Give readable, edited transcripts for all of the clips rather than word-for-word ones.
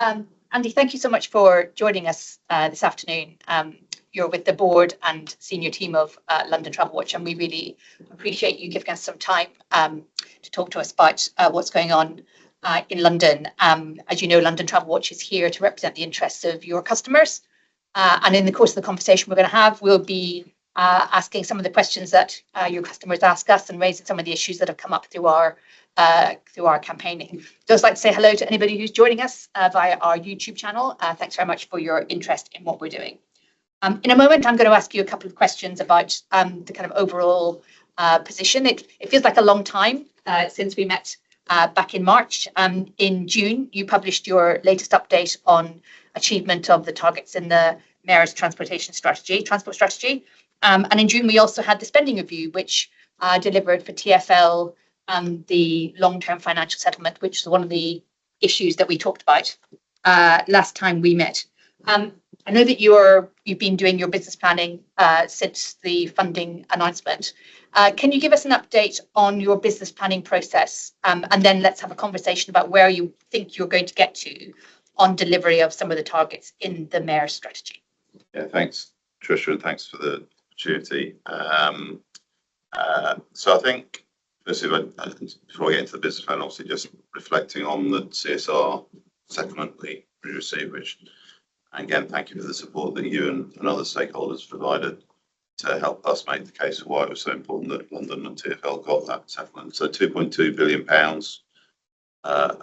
Andy, thank you so much for joining us this afternoon. You're with the board and senior team of London TravelWatch, and we really appreciate you giving us some time to talk to us about what's going on in London. As you know, London TravelWatch is here to represent the interests of your customers. And in the course of the conversation we're going to have, we'll be asking some of the questions that your customers ask us and raising some of the issues that have come up through our campaigning. Just like to say hello to anybody who's joining us via our YouTube channel. Thanks very much for your interest in what we're doing. In a moment, I'm going to ask you a couple of questions about the kind of overall position. It feels like a long time since we met back in March. In June, you published your latest update on achievement of the targets in the Mayor's transport strategy. And in June, we also had the spending review, which delivered for TfL the long-term financial settlement, which is one of the issues that we talked about last time we met. I know that you've been doing your business planning since the funding announcement. Can you give us an update on your business planning process? And then let's have a conversation about where you think you're going to get to on delivery of some of the targets in the Mayor's strategy. Yeah, thanks, Tricia, and thanks for the opportunity. So I think, firstly, before I get into the business plan, obviously just reflecting on the CSR settlement we received, which, again, thank you for the support that you and other stakeholders provided to help us make the case for why it was so important that London and TfL got that settlement. So £2.2 billion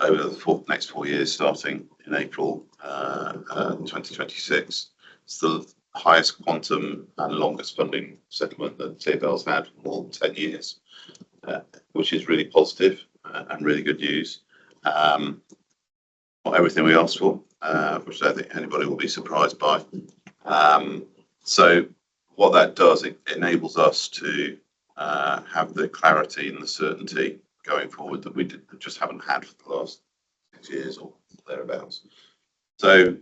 over the next 4 years, starting in April 2026. It's the highest quantum and longest funding settlement that TfL's had for more than 10 years, which is really positive and really good news. Not everything we asked for, which I don't think anybody will be surprised by. So what that does, it enables us to have the clarity and the certainty going forward that we just haven't had for the last 6 years or thereabouts. So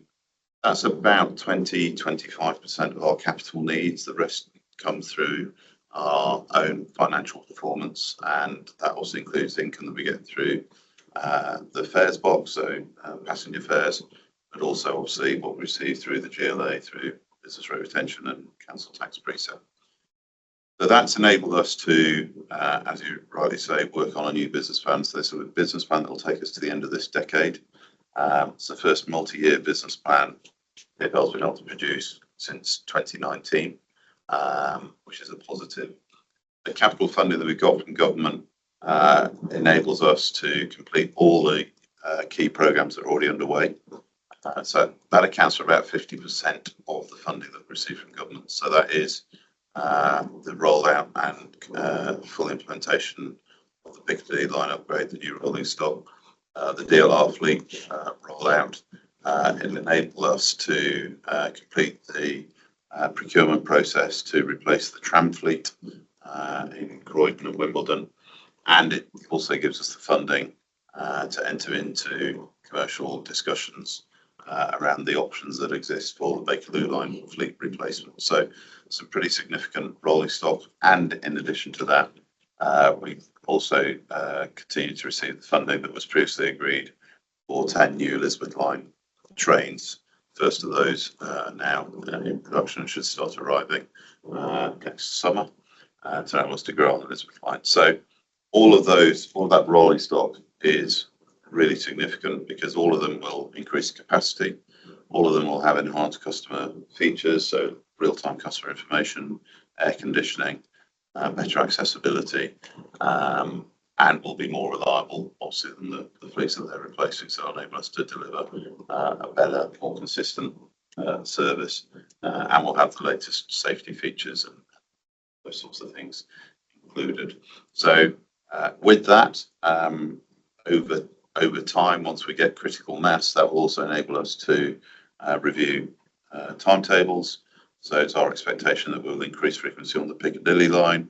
that's about 25% of our capital needs. The rest comes through our own financial performance, and that also includes income that we get through the fares box, so passenger fares, but also obviously what we receive through the GLA, through business rate retention and council tax precept. So that's enabled us to, as you rightly say, work on a new business plan. So this is a business plan that will take us to the end of this decade. It's the first multi-year business plan TfL's been able to produce since 2019, which is a positive. The capital funding that we got from government enables us to complete all the key programmes that are already underway. So that accounts for about 50% of the funding that we receive from government. So that is the rollout and full implementation of the Piccadilly line upgrade, the new rolling stock, the DLR fleet rollout. It'll enable us to complete the procurement process to replace the tram fleet in Croydon and Wimbledon, and it also gives us the funding to enter into commercial discussions around the options that exist for the Bakerloo line fleet replacement. So some pretty significant rolling stock, and in addition to that, we also continue to receive the funding that was previously agreed for 10 new Elizabeth line trains. First of those now in production and should start arriving next summer to enable us to grow on the Elizabeth line. So all of that rolling stock is really significant because all of them will increase capacity. All of them will have enhanced customer features, so real-time customer information, air conditioning, better accessibility, and will be more reliable, obviously, than the fleets that they're replacing. So it'll enable us to deliver a better, more consistent service, and we'll have the latest safety features and those sorts of things included. So with that, over time, once we get critical mass, that will also enable us to review timetables. So it's our expectation that we'll increase frequency on the Piccadilly line.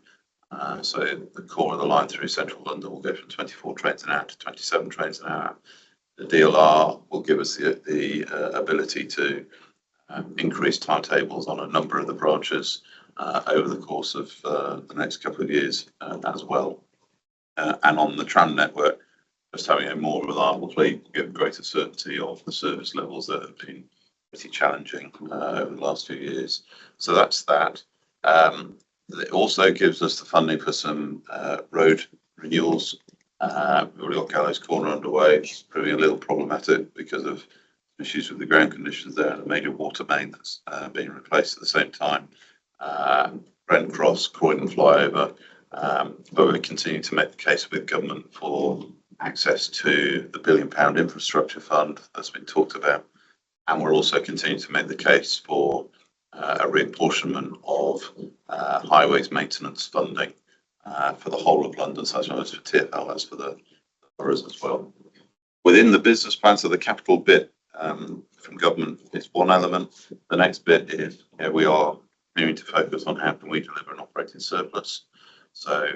So the core of the line through central London will go from 24 trains an hour to 27 trains an hour. The DLR will give us the ability to increase timetables on a number of the branches over the course of the next couple of years as well. And on the tram network, just having a more reliable fleet will give greater certainty of the service levels that have been pretty challenging over the last few years. So that's that. It also gives us the funding for some road renewals. We've already got Gallows Corner underway. It's proving a little problematic because of issues with the ground conditions there and a major water main that's being replaced at the same time. Brent Cross, Croydon flyover. But we continue to make the case with government for access to the £1 billion infrastructure fund that's been talked about. And we're also continuing to make the case for a reapportionment of highways maintenance funding for the whole of London, so that's not just for TfL, as for the boroughs as well. Within the business plan, so the capital bit from government is one element. The next bit is we are continuing to focus on how can we deliver an operating surplus. So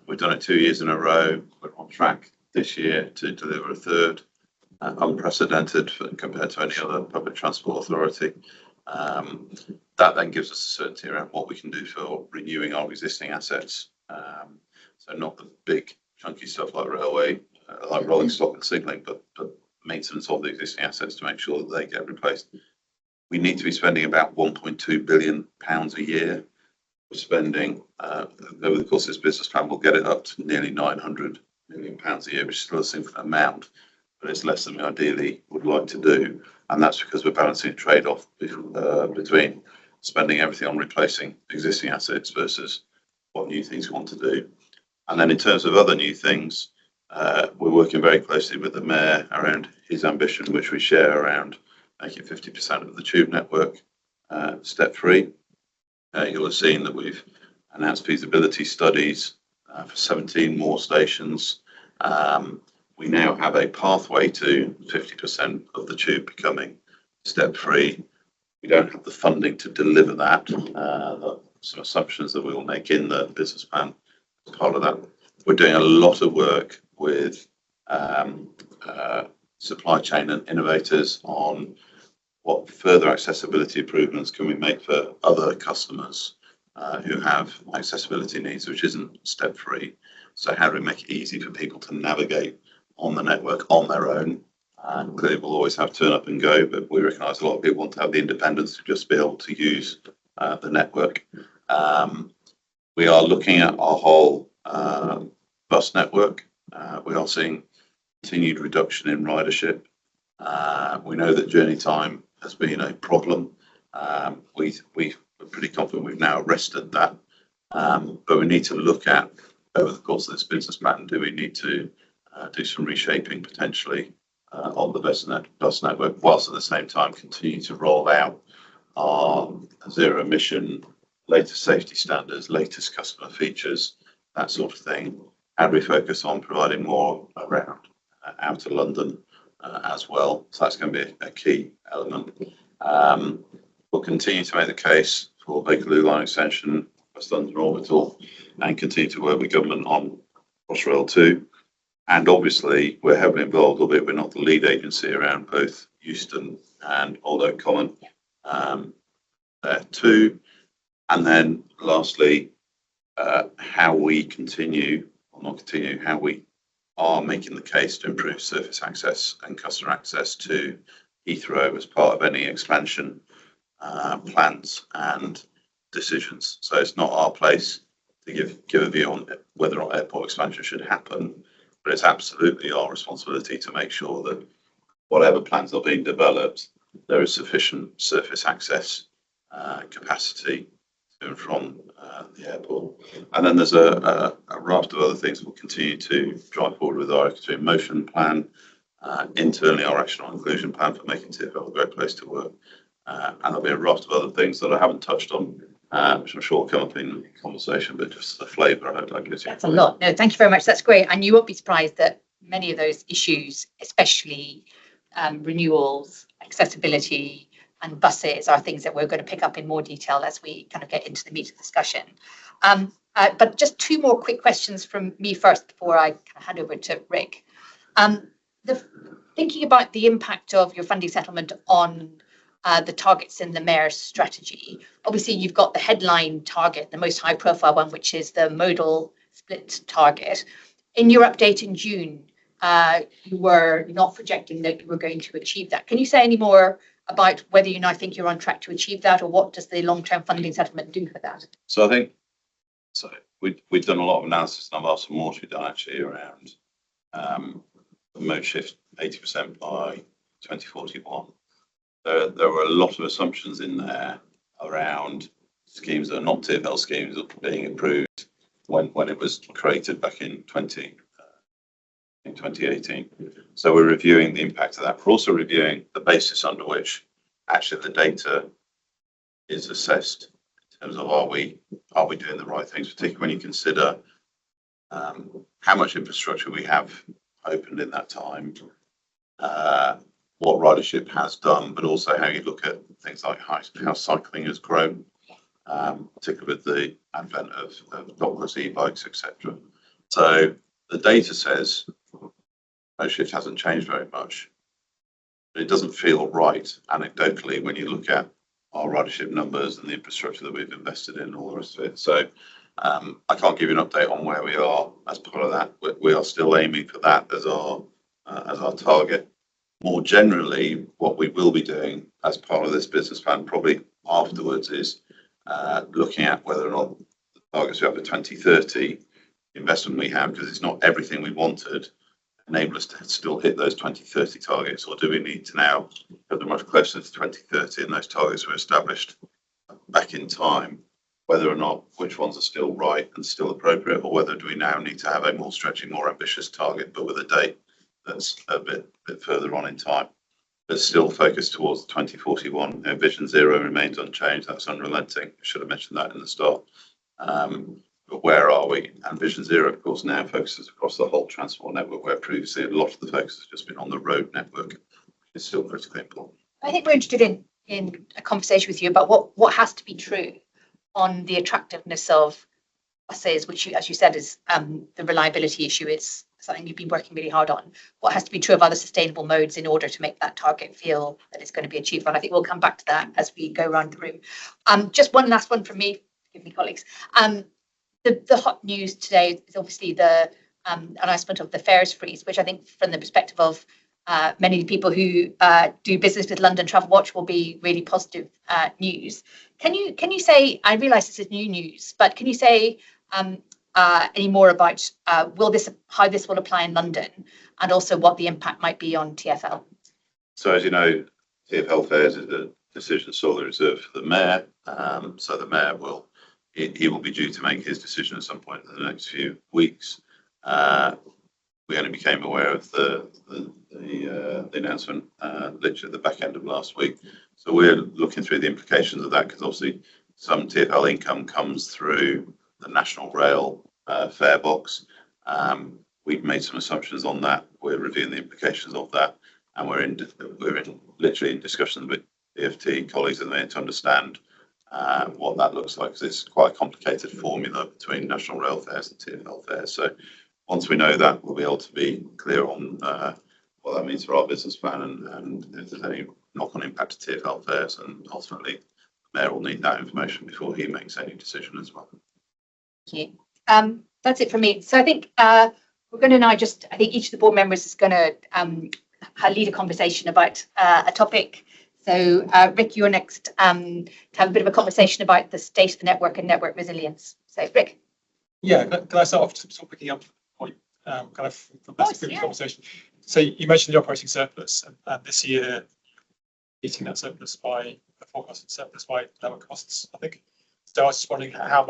we've done it 2 years in a row. We're on track this year to deliver a third, unprecedented compared to any other public transport authority. That then gives us a certainty around what we can do for renewing our existing assets. So not the big chunky stuff like railway, like rolling stock and signalling, but maintenance of the existing assets to make sure that they get replaced. We need to be spending about £1.2 billion a year. We're spending over the course of this business plan, we'll get it up to nearly £900 million a year, which is still a significant amount, but it's less than we ideally would like to do. And that's because we're balancing a trade-off between spending everything on replacing existing assets versus what new things we want to do. And then in terms of other new things, we're working very closely with the Mayor around his ambition, which we share, around making 50% of the tube network step-free. You'll have seen that we've announced feasibility studies for 17 more stations. We now have a pathway to 50% of the tube becoming step-free. We don't have the funding to deliver that. Some assumptions that we will make in the business plan as part of that. We're doing a lot of work with supply chain and innovators on what further accessibility improvements can we make for other customers who have accessibility needs, which isn't step-free. So how do we make it easy for people to navigate on the network on their own? And clearly we'll always have turn up and go, but we recognise a lot of people want to have the independence to just be able to use the network. We are looking at our whole bus network. We are seeing continued reduction in ridership. We know that journey time has been a problem. We're pretty confident we've now arrested that. But we need to look at, over the course of this business plan, do we need to do some reshaping potentially of the bus network, whilst at the same time continue to roll out our zero emission, latest safety standards, latest customer features, that sort of thing. How do we focus on providing more around outer London as well? So that's going to be a key element. We'll continue to make the case for Bakerloo line extension, West London Orbital, and continue to work with government on Crossrail 2. And obviously, we're heavily involved, albeit we're not the lead agency, around both Euston and Old Oak Common there too. And then lastly, how we how we are making the case to improve surface access and customer access to Heathrow as part of any expansion plans and decisions. So it's not our place to give a view on whether or not airport expansion should happen, but it's absolutely our responsibility to make sure that whatever plans are being developed, there is sufficient surface access capacity to and from the airport. And then there's a raft of other things we'll continue to drive forward with our Equity in Motion plan, internally our action on inclusion plan for making TfL a great place to work. And there'll be a raft of other things that I haven't touched on, which I'm sure will come up in conversation, but just the flavour I hope that gives you. That's a lot. No, thank you very much. That's great. And you won't be surprised that many of those issues, especially renewals, accessibility and buses, are things that we're going to pick up in more detail as we kind of get into the meat of the discussion. But just two more quick questions from me first before I hand over to Rick. Thinking about the impact of your funding settlement on the targets in the Mayor's strategy. Obviously, you've got the headline target, the most high-profile one, which is the modal split target. In your update in June, you were not projecting that you were going to achieve that. Can you say any more about whether you now think you're on track to achieve that, or what does the long-term funding settlement do for that? So I think we've done a lot of analysis, and I've asked for more to be done actually around the mode shift 80% by 2041. There were a lot of assumptions in there around schemes that are not TfL schemes being approved when it was created back in 2018. So we're reviewing the impact of that. We're also reviewing the basis under which actually the data is assessed in terms of are we doing the right things, particularly when you consider how much infrastructure we have opened in that time, what ridership has done, but also how you look at things like how cycling has grown, particularly with the advent of dockless e-bikes, etc. So the data says mode shift hasn't changed very much, but it doesn't feel right anecdotally when you look at our ridership numbers and the infrastructure that we've invested in, all the rest of it. So I can't give you an update on where we are as part of that. We are still aiming for that as our target. More generally, what we will be doing as part of this business plan, probably afterwards, is looking at whether or not the targets we have for 2030, investment we have, because it's not everything we wanted, enable us to still hit those 2030 targets, or do we need to now get much closer to 2030 and those targets were established back in time, whether or not which ones are still right and still appropriate, or whether do we now need to have a more stretching, more ambitious target, but with a date that's a bit further on in time, but still focused towards 2041. Vision Zero remains unchanged. That's unrelenting. I should have mentioned that in the start. But where are we? And Vision Zero, of course, now focuses across the whole transport network, where previously a lot of the focus has just been on the road network. It's still critically important. I think we're interested in a conversation with you about what has to be true on the attractiveness of buses, which, as you said, is the reliability issue is something you've been working really hard on. What has to be true of other sustainable modes in order to make that target feel that it's going to be achievable? And I think we'll come back to that as we go around the room. Just one last one from me, forgive me, colleagues. The hot news today is obviously the announcement of the fares freeze, which I think from the perspective of many people who do business with London TravelWatch will be really positive news. Can you say, I realise this is new news, but can you say any more about how this will apply in London, and also what the impact might be on TfL? So as you know, TfL fares is a decision solely reserved for the mayor. So the mayor will be due to make his decision at some point in the next few weeks. We only became aware of the announcement literally at the back end of last week. So we're looking through the implications of that, because obviously some TfL income comes through the National Rail fare box. We've made some assumptions on that. We're reviewing the implications of that, and we're literally in discussions with EFT colleagues at the minute to understand what that looks like, because it's quite a complicated formula between National Rail fares and TfL fares. So once we know that, we'll be able to be clear on what that means for our business plan, and if there's any knock-on impact to TfL fares, and ultimately the mayor will need that information before he makes any decision as well. Thank you. That's it from me. So I think we're going to now I think each of the board members is going to lead a conversation about a topic. So Rick, you're next to have a bit of a conversation about the state of the network and network resilience. So Rick. Yeah, can I start off sort of picking up on kind of from that previous conversation? So you mentioned the operating surplus, and this year eating that surplus by the forecasted surplus by lower costs, I think. So I was just wondering how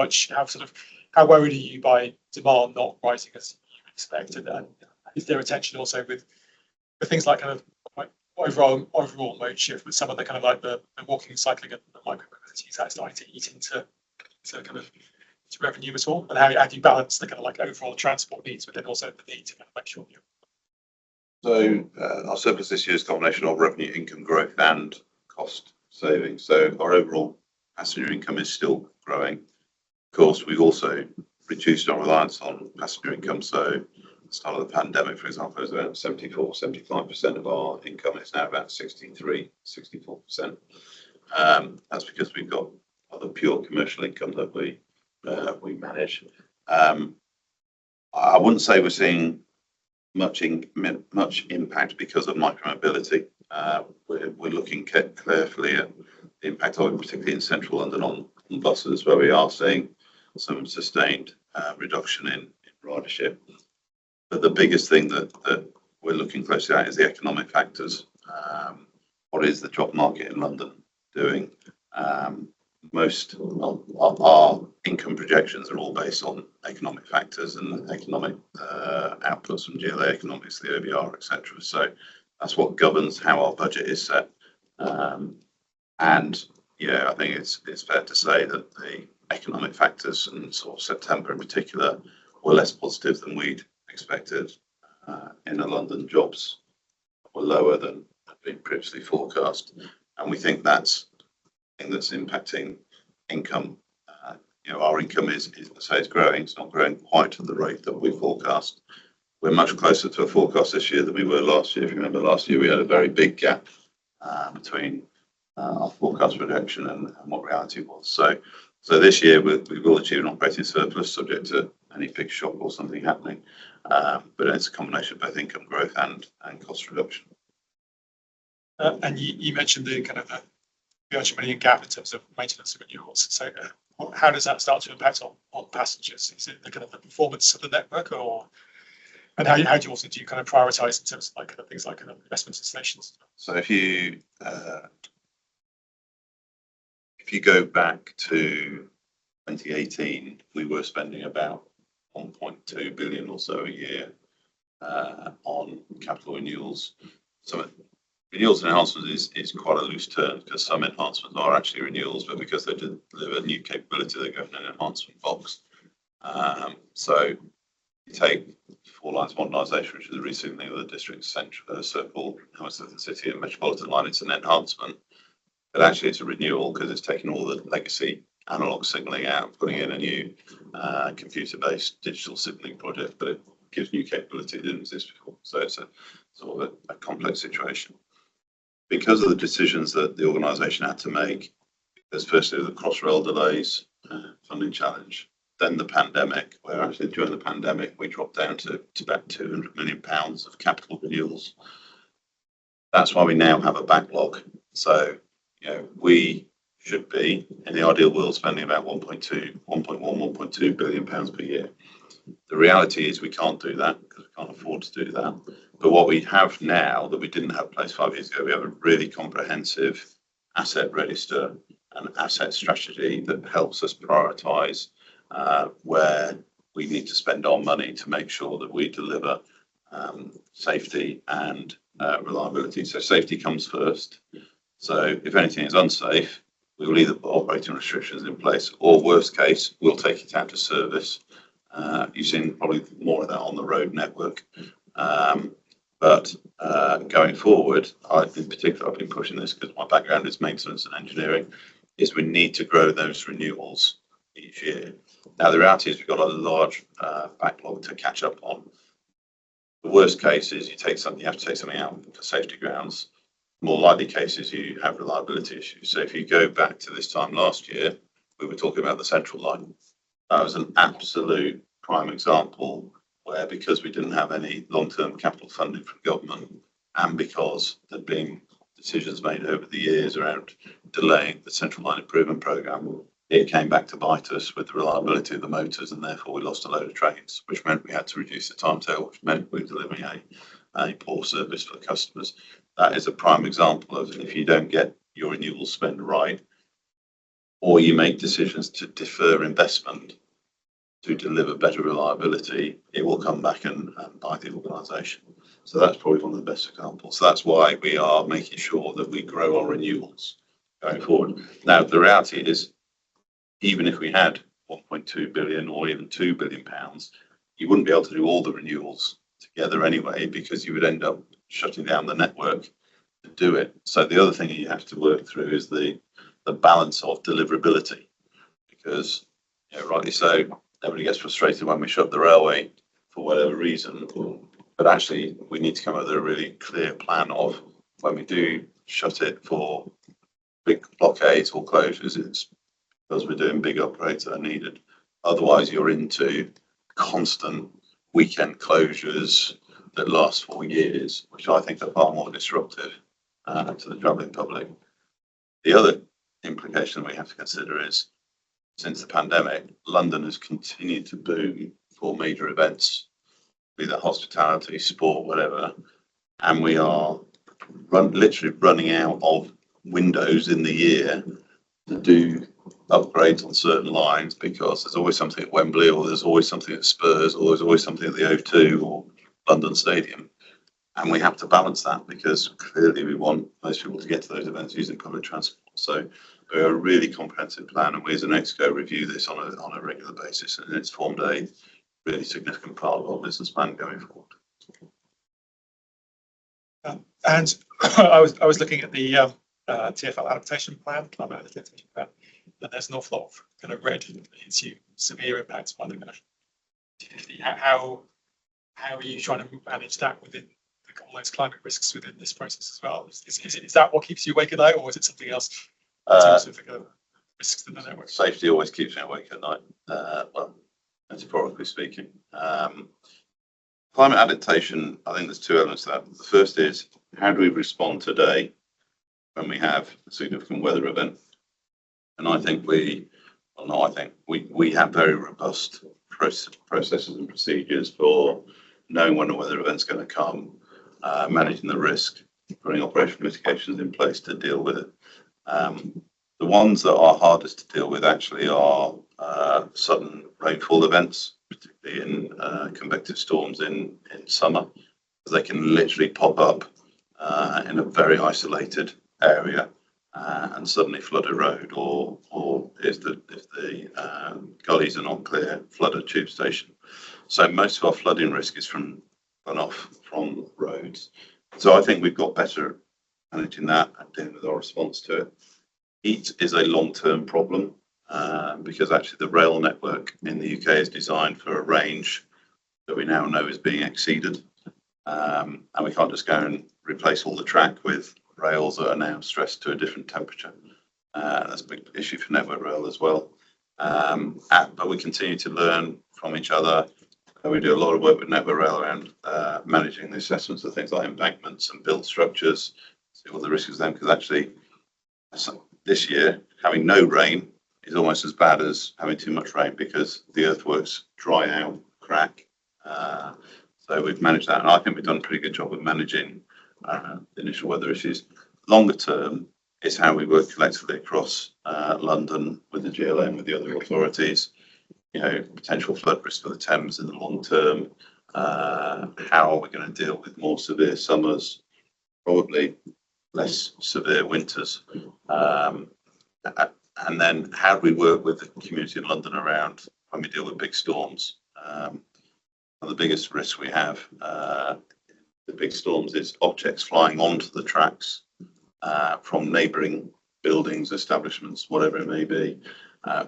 worried are you by demand not rising as you expected, and is there a tension also with things like kind of like overall mode shift, with some of the kind of like the walking, cycling, and the micro mobilities that's starting to eat into kind of to revenue at all, and how do you balance the kind of like overall transport needs, but then also the need to kind of make sure you. So our surplus this year is a combination of revenue, income growth, and cost savings. So our overall passenger income is still growing. Of course, we've also reduced our reliance on passenger income. So at the start of the pandemic, for example, it was about 75% of our income. It's now about 64%. That's because we've got other pure commercial income that we manage. I wouldn't say we're seeing much impact because of micromobility. We're looking carefully at the impact of it, particularly in central London on buses, where we are seeing some sustained reduction in ridership. But the biggest thing that we're looking closely at is the economic factors. What is the job market in London doing? Most of our income projections are all based on economic factors and economic outputs from GLA economics, the OBR, etc. So that's what governs how our budget is set. And yeah, I think it's fair to say that the economic factors in sort of September in particular were less positive than we'd expected. In the London, jobs were lower than had been previously forecast, and we think that's thing that's impacting income. Our income is growing. It's not growing quite at the rate that we forecast. We're much closer to a forecast this year than we were last year. If you remember, last year we had a very big gap between our forecast projection and what reality was. So this year we will achieve an operating surplus subject to any big shock or something happening. But it's a combination of both income growth and cost reduction. And you mentioned the kind of the 200 million gap in terms of maintenance and renewals. So how does that start to impact on passengers? Is it the kind of the performance of the network, and how do you kind of prioritise in terms of like kind of things like kind of investments in stations? So if you go back to 2018, we were spending about 1.2 billion or so a year on capital renewals. So renewals and enhancements is quite a loose term because some enhancements are actually renewals, but because they deliver new capability, they go in an enhancement box. So you take 4 lines modernisation, which is the resignaling of the district central circle, Hammersmith City and Metropolitan line. It's an enhancement, but actually it's a renewal because it's taking all the legacy analog signalling out, putting in a new computer-based digital signalling project, but it gives new capability that didn't exist before. So it's a sort of a complex situation. Because of the decisions that the organisation had to make, there's firstly the Crossrail delays, funding challenge, then the pandemic, where actually during the pandemic we dropped down to about £200 million of capital renewals. That's why we now have a backlog. So, we should be, in the ideal world, spending about 1.2 billion pounds per year. The reality is we can't do that because we can't afford to do that. But what we have now that we didn't have in place 5 years ago, we have a really comprehensive asset register and asset strategy that helps us prioritise where we need to spend our money to make sure that we deliver safety and reliability. So safety comes first. So if anything is unsafe, we will either put operating restrictions in place, or worst case, we'll take it out of service. You've seen probably more of that on the road network. But going forward, in particular, I've been pushing this because my background is maintenance and engineering, is we need to grow those renewals each year. Now, the reality is we've got a large backlog to catch up on. The worst case is you have to take something out for safety grounds. More likely cases, you have reliability issues. So if you go back to this time last year, we were talking about the central line. That was an absolute prime example where, because we didn't have any long-term capital funding from government, and because there'd been decisions made over the years around delaying the central line improvement programme, it came back to bite us with the reliability of the motors, and therefore we lost a load of trains, which meant we had to reduce the timetable, which meant we were delivering a poor service for the customers. That is a prime example of, if you don't get your renewal spend right, or you make decisions to defer investment to deliver better reliability, it will come back and bite the organisation. So that's probably one of the best examples. So that's why we are making sure that we grow our renewals going forward. Now, the reality is, even if we had 1.2 billion or even 2 billion pounds, you wouldn't be able to do all the renewals together anyway, because you would end up shutting down the network to do it. So the other thing you have to work through is the balance of deliverability, because, rightly so, everybody gets frustrated when we shut the railway for whatever reason, but actually we need to come up with a really clear plan of, when we do shut it for big blockades or closures, it's because we're doing big upgrades that are needed. Otherwise, you're into constant weekend closures, that last 4 years, which I think are far more disruptive to the travelling public. The other implication we have to consider is, since the pandemic, London has continued to boom for major events, be that hospitality, sport, whatever, and we are literally running out of windows in the year to do upgrades on certain lines, because there's always something at Wembley, or there's always something at Spurs, or there's always something at the O2 or London Stadium. And we have to balance that, because clearly we want most people to get to those events using public transport. So we have a really comprehensive plan, and we as an ExCo review this on a regular basis, and it's formed a really significant part of our business plan going forward. And I was looking at the TfL adaptation plan, climate adaptation plan, and there's an awful lot of kind of red hits you severe impacts by the kind of 50. How are you trying to manage that within all those climate risks within this process as well? Is that what keeps you awake at night, or is it something else? Risks to the network? Safety always keeps me awake at night. Well, metaphorically speaking. Climate adaptation, I think there's two elements to that. The first is, how do we respond today when we have a significant weather event? And I think we have very robust processes and procedures for knowing when a weather event's going to come, managing the risk, putting operational mitigations in place to deal with it. The ones that are hardest to deal with actually are sudden rainfall events, particularly in convective storms in summer. They can literally pop up in a very isolated area and suddenly flood a road, or if the gullies are not clear, flood a tube station. So most of our flooding risk is from runoff from roads. So I think we've got better at managing that and dealing with our response to it. Heat is a long-term problem because actually the rail network in the UK is designed for a range that we now know is being exceeded. And we can't just go and replace all the track with rails that are now stressed to a different temperature. That's a big issue for Network Rail as well. But we continue to learn from each other. We do a lot of work with Network Rail around managing the assessments of things like embankments and build structures, see what the risk is then, because actually this year having no rain is almost as bad as having too much rain, because the earthworks dry out, crack. So we've managed that, and I think we've done a pretty good job of managing the initial weather issues. Longer term is how we work collectively across London with the GLA and with the other authorities. You know, potential flood risk for the Thames in the long term. How are we going to deal with more severe summers? Probably less severe winters. And then how do we work with the community in London around when we deal with big storms? The biggest risk we have, the big storms, is objects flying onto the tracks from neighbouring buildings, establishments, whatever it may be,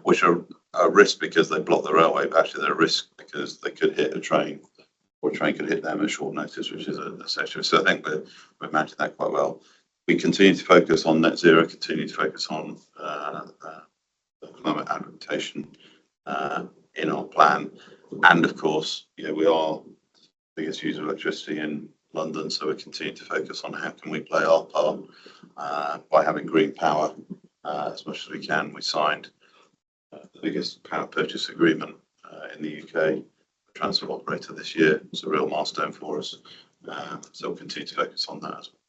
which are a risk because they block the railway, but actually they're a risk because they could hit a train, or a train could hit them at short notice, which is a sexual. So I think we're managing that quite well. We continue to focus on net zero, continue to focus on climate adaptation in our plan. And of course, you know, we are the biggest user of electricity in London, so we continue to focus on how can we play our part by having green power as much as we can. We signed the biggest power purchase agreement in the UK, transport operator, this year. It's a real milestone for us. So we'll continue to focus on that as well.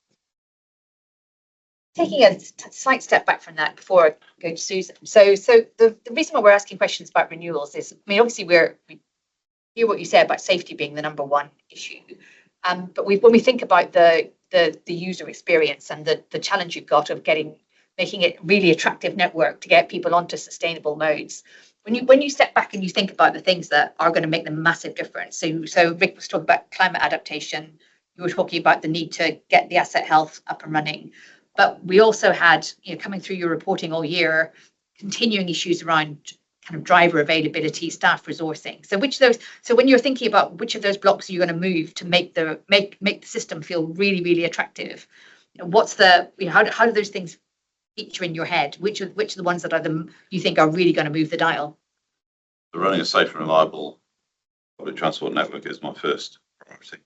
Taking a slight step back from that before I go to Susan. So the reason why we're asking questions about renewals is, I mean, obviously we hear what you say about safety being the number one issue. But when we think about the user experience and the challenge you've got of making it really attractive network to get people onto sustainable modes, when you step back and you think about the things that are going to make the massive difference. So Rick was talking about climate adaptation. You were talking about the need to get the asset health up and running. But we also had, you know, coming through your reporting all year, continuing issues around kind of driver availability, staff resourcing. So when you're thinking about which of those blocks are you going to move to make the system feel really, really attractive, how do those things feature in your head? Which are the ones that you think are really going to move the dial? Running a safe and reliable public transport network is my first priority.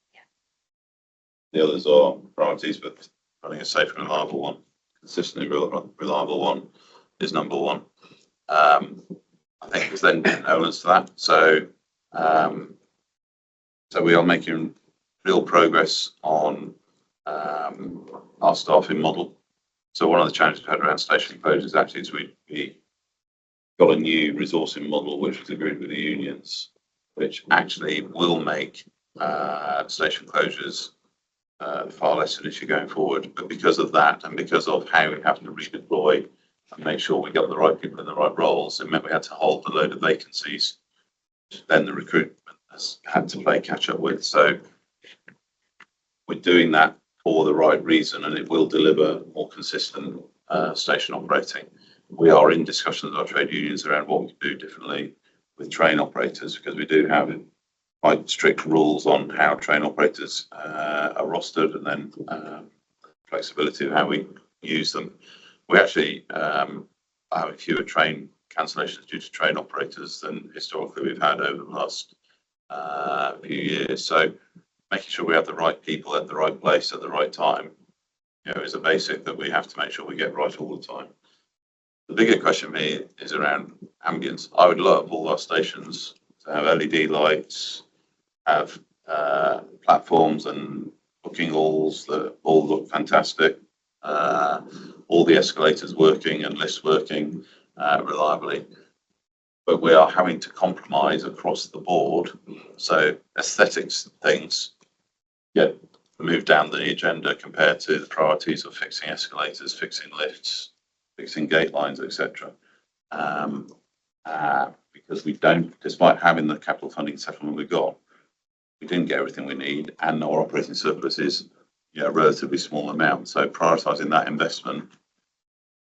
The others are priorities, but running a safe and reliable one, consistently reliable one is number one. I think there's then elements to that. So we are making real progress on our staffing model. So one of the challenges we've had around station closures actually is we got a new resourcing model which was agreed with the unions, which actually will make station closures far less an issue going forward. But because of that, and because of how we have to redeploy and make sure we got the right people in the right roles, it meant we had to hold a load of vacancies, which then the recruitment has had to play catch up with. So we're doing that for the right reason, and it will deliver more consistent station operating. We are in discussions with our trade unions around what we can do differently with train operators, because we do have quite strict rules on how train operators are rostered, and then flexibility of how we use them. We actually are having fewer train cancellations due to train operators than historically we've had over the last few years. So making sure we have the right people at the right place at the right time, is a basic that we have to make sure we get right all the time. The bigger question for me is around ambience. I would love all our stations to have LED lights, have platforms and booking halls that all look fantastic, all the escalators working and lifts working reliably. But we are having to compromise across the board. So aesthetics things get moved down the agenda compared to the priorities of fixing escalators, fixing lifts, fixing gate lines, etc. Because we don't, despite having the capital funding settlement we got, we didn't get everything we need, and our operating surplus is a relatively small amount. So prioritising that investment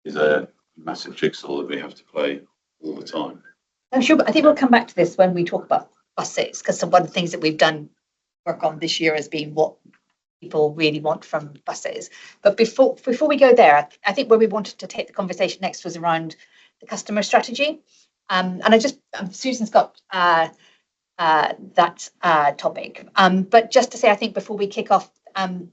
is a massive jigsaw that we have to play all the time. I'm sure, but I think we'll come back to this when we talk about buses, because one of the things that we've done work on this year has been what people really want from buses. But before we go there, I think where we wanted to take the conversation next was around the customer strategy. And Susan's got that topic. But just to say, I think before we kick off,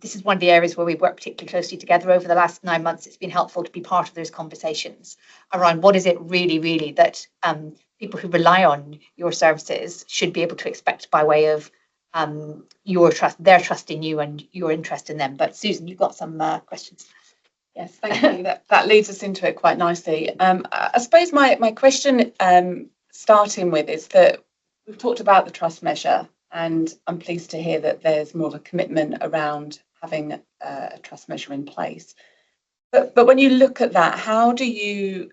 this is one of the areas where we've worked particularly closely together over the last 9 months. It's been helpful to be part of those conversations around what is it really that people who rely on your services should be able to expect by way of your trust, their trust in you and your interest in them. But Susan, you've got some questions. Yes, thank you. That leads us into it quite nicely. I suppose my question starting with is that we've talked about the trust measure, and I'm pleased to hear that there's more of a commitment around having a trust measure in place. But when you look at that, how do you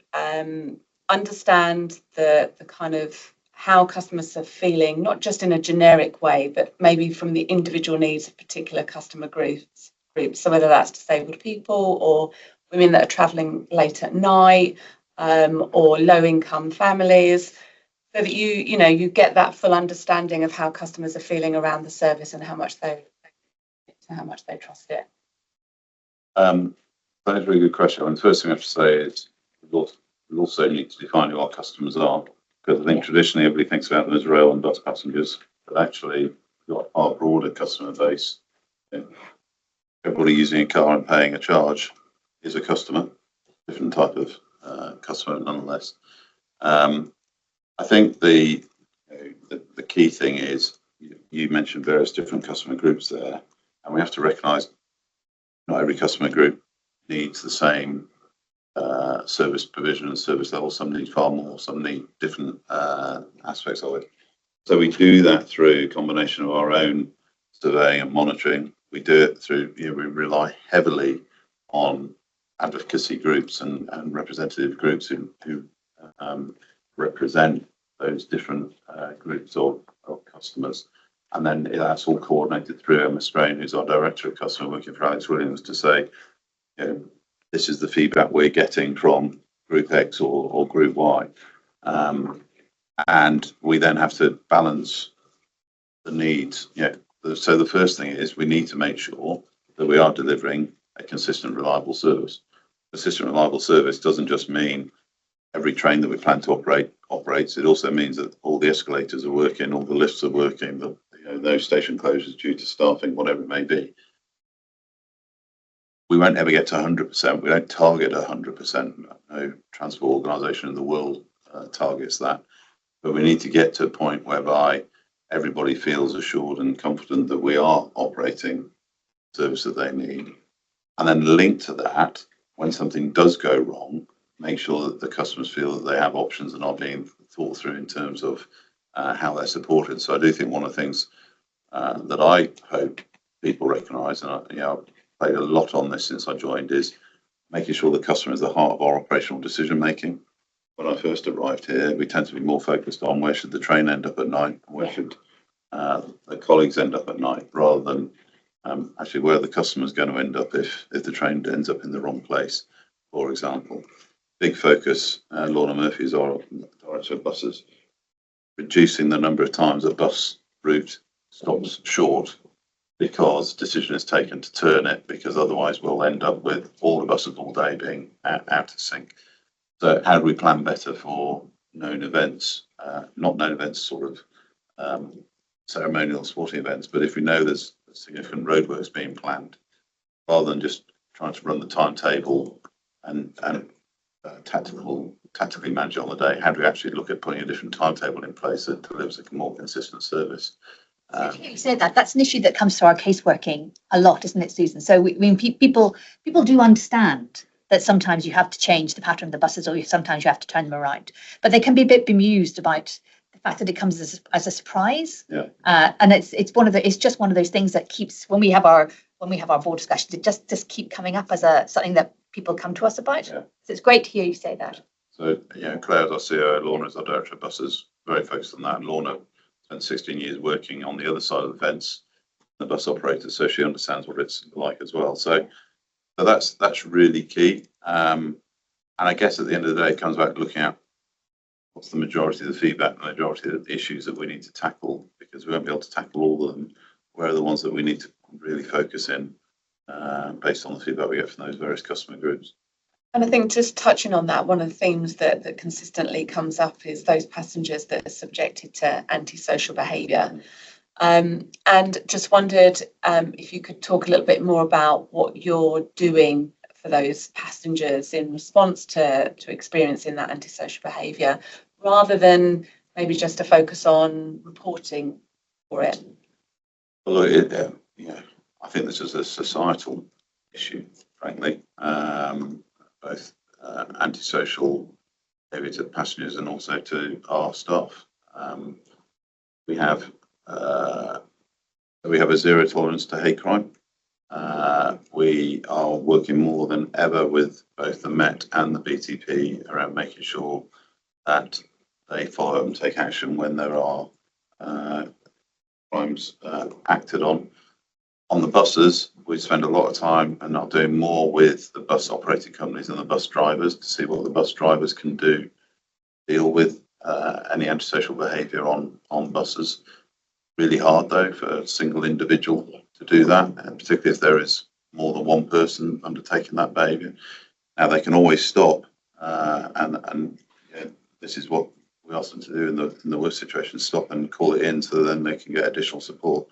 understand the kind of how customers are feeling, not just in a generic way, but maybe from the individual needs of particular customer groups? So whether that's disabled people or women that are travelling late at night, or low-income families, so that you get that full understanding of how customers are feeling around the service and how much they trust it. That is a really good question. And the first thing I have to say is we also need to define who our customers are, because I think traditionally everybody thinks about them as rail and bus passengers, but actually we've got our broader customer base. Everybody using a car and paying a charge is a customer, different type of customer nonetheless. I think the key thing is you mentioned various different customer groups there, and we have to recognise not every customer group needs the same service provision and service level. Some need far more, some need different aspects of it. So we do that through a combination of our own surveying and monitoring. We do it through, we rely heavily on advocacy groups and representative groups who represent those different groups of customers. And then that's all coordinated through Emma Strain, who's our Director of Customer, working for Alex Williams, to say, this is the feedback we're getting from Group X or Group Y. And we then have to balance the needs. So the first thing is we need to make sure that we are delivering a consistent, reliable service. Consistent, reliable service doesn't just mean every train that we plan to operate operates. It also means that all the escalators are working, all the lifts are working, that no station closures due to staffing, whatever it may be. we won't ever get to 100%. We don't target 100%. No transport organisation in the world targets that. But we need to get to a point whereby everybody feels assured and confident that we are operating the service that they need. And then linked to that, when something does go wrong, make sure that the customers feel that they have options and are being thought through in terms of how they're supported. So I do think one of the things that I hope people recognise, and I've played a lot on this since I joined, is making sure the customer is the heart of our operational decision making. When I first arrived here, we tend to be more focused on where should the train end up at night, where should the colleagues end up at night, rather than actually where the customer is going to end up if the train ends up in the wrong place, for example. Big focus, Lorna Murphy is our director of buses, reducing the number of times a bus route stops short because decision is taken to turn it, because otherwise we'll end up with all the buses all day being out of sync. So how do we plan better for known events, not known events, sort of ceremonial sporting events, but if we know there's significant roadworks being planned, rather than just trying to run the timetable and tactically manage it on the day, how do we actually look at putting a different timetable in place that delivers a more consistent service? You said that's an issue that comes through our caseworking a lot, isn't it, Susan? So people do understand that sometimes you have to change the pattern of the buses, or sometimes you have to turn them around, but they can be a bit bemused about the fact that it comes as a surprise. Yeah. And it's just one of those things that keeps, when we have our board discussions, it just keep coming up as something that people come to us about. Yeah. So it's great to hear you say that. So Claire is our CEO, Lorna is our director of buses, very focused on that. And Lorna spent 16 years working on the other side of the fence, the bus operator, so she understands what it's like as well. So that's really key. And I guess at the end of the day, it comes back to looking at what's the majority of the feedback, the majority of the issues that we need to tackle, because we won't be able to tackle all of them. Where are the ones that we need to really focus in based on the feedback we get from those various customer groups? And I think, just touching on that, one of the themes that consistently comes up is those passengers that are subjected to antisocial behaviour. And just wondered if you could talk a little bit more about what you're doing for those passengers in response to experiencing that antisocial behaviour, rather than maybe just a focus on reporting for it. Well, I think this is a societal issue, frankly. Both antisocial behaviour to passengers and also to our staff. We have a zero tolerance to hate crime. We are working more than ever with both the Met and the BTP around making sure that they follow up and take action when there are crimes acted on. On the buses, we spend a lot of time and are doing more with the bus operating companies and the bus drivers to see what the bus drivers can do, deal with any antisocial behaviour on buses. Really hard though for a single individual to do that, and particularly if there is more than one person undertaking that behaviour. Now they can always stop, and this is what we ask them to do in the worst situation: stop and call it in, so then they can get additional support.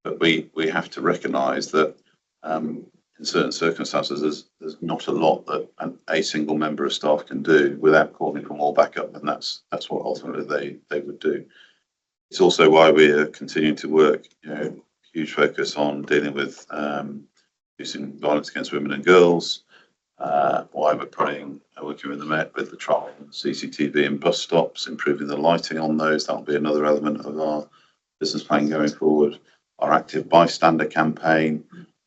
But we have to recognise that in certain circumstances there's not a lot that a single member of staff can do without calling for more backup, and that's what ultimately they would do. It's also why we are continuing to work, huge focus on dealing with reducing violence against women and girls. Why we're working with the Met with the trial CCTV in bus stops, improving the lighting on those. That'll be another element of our business plan going forward. Our active bystander campaign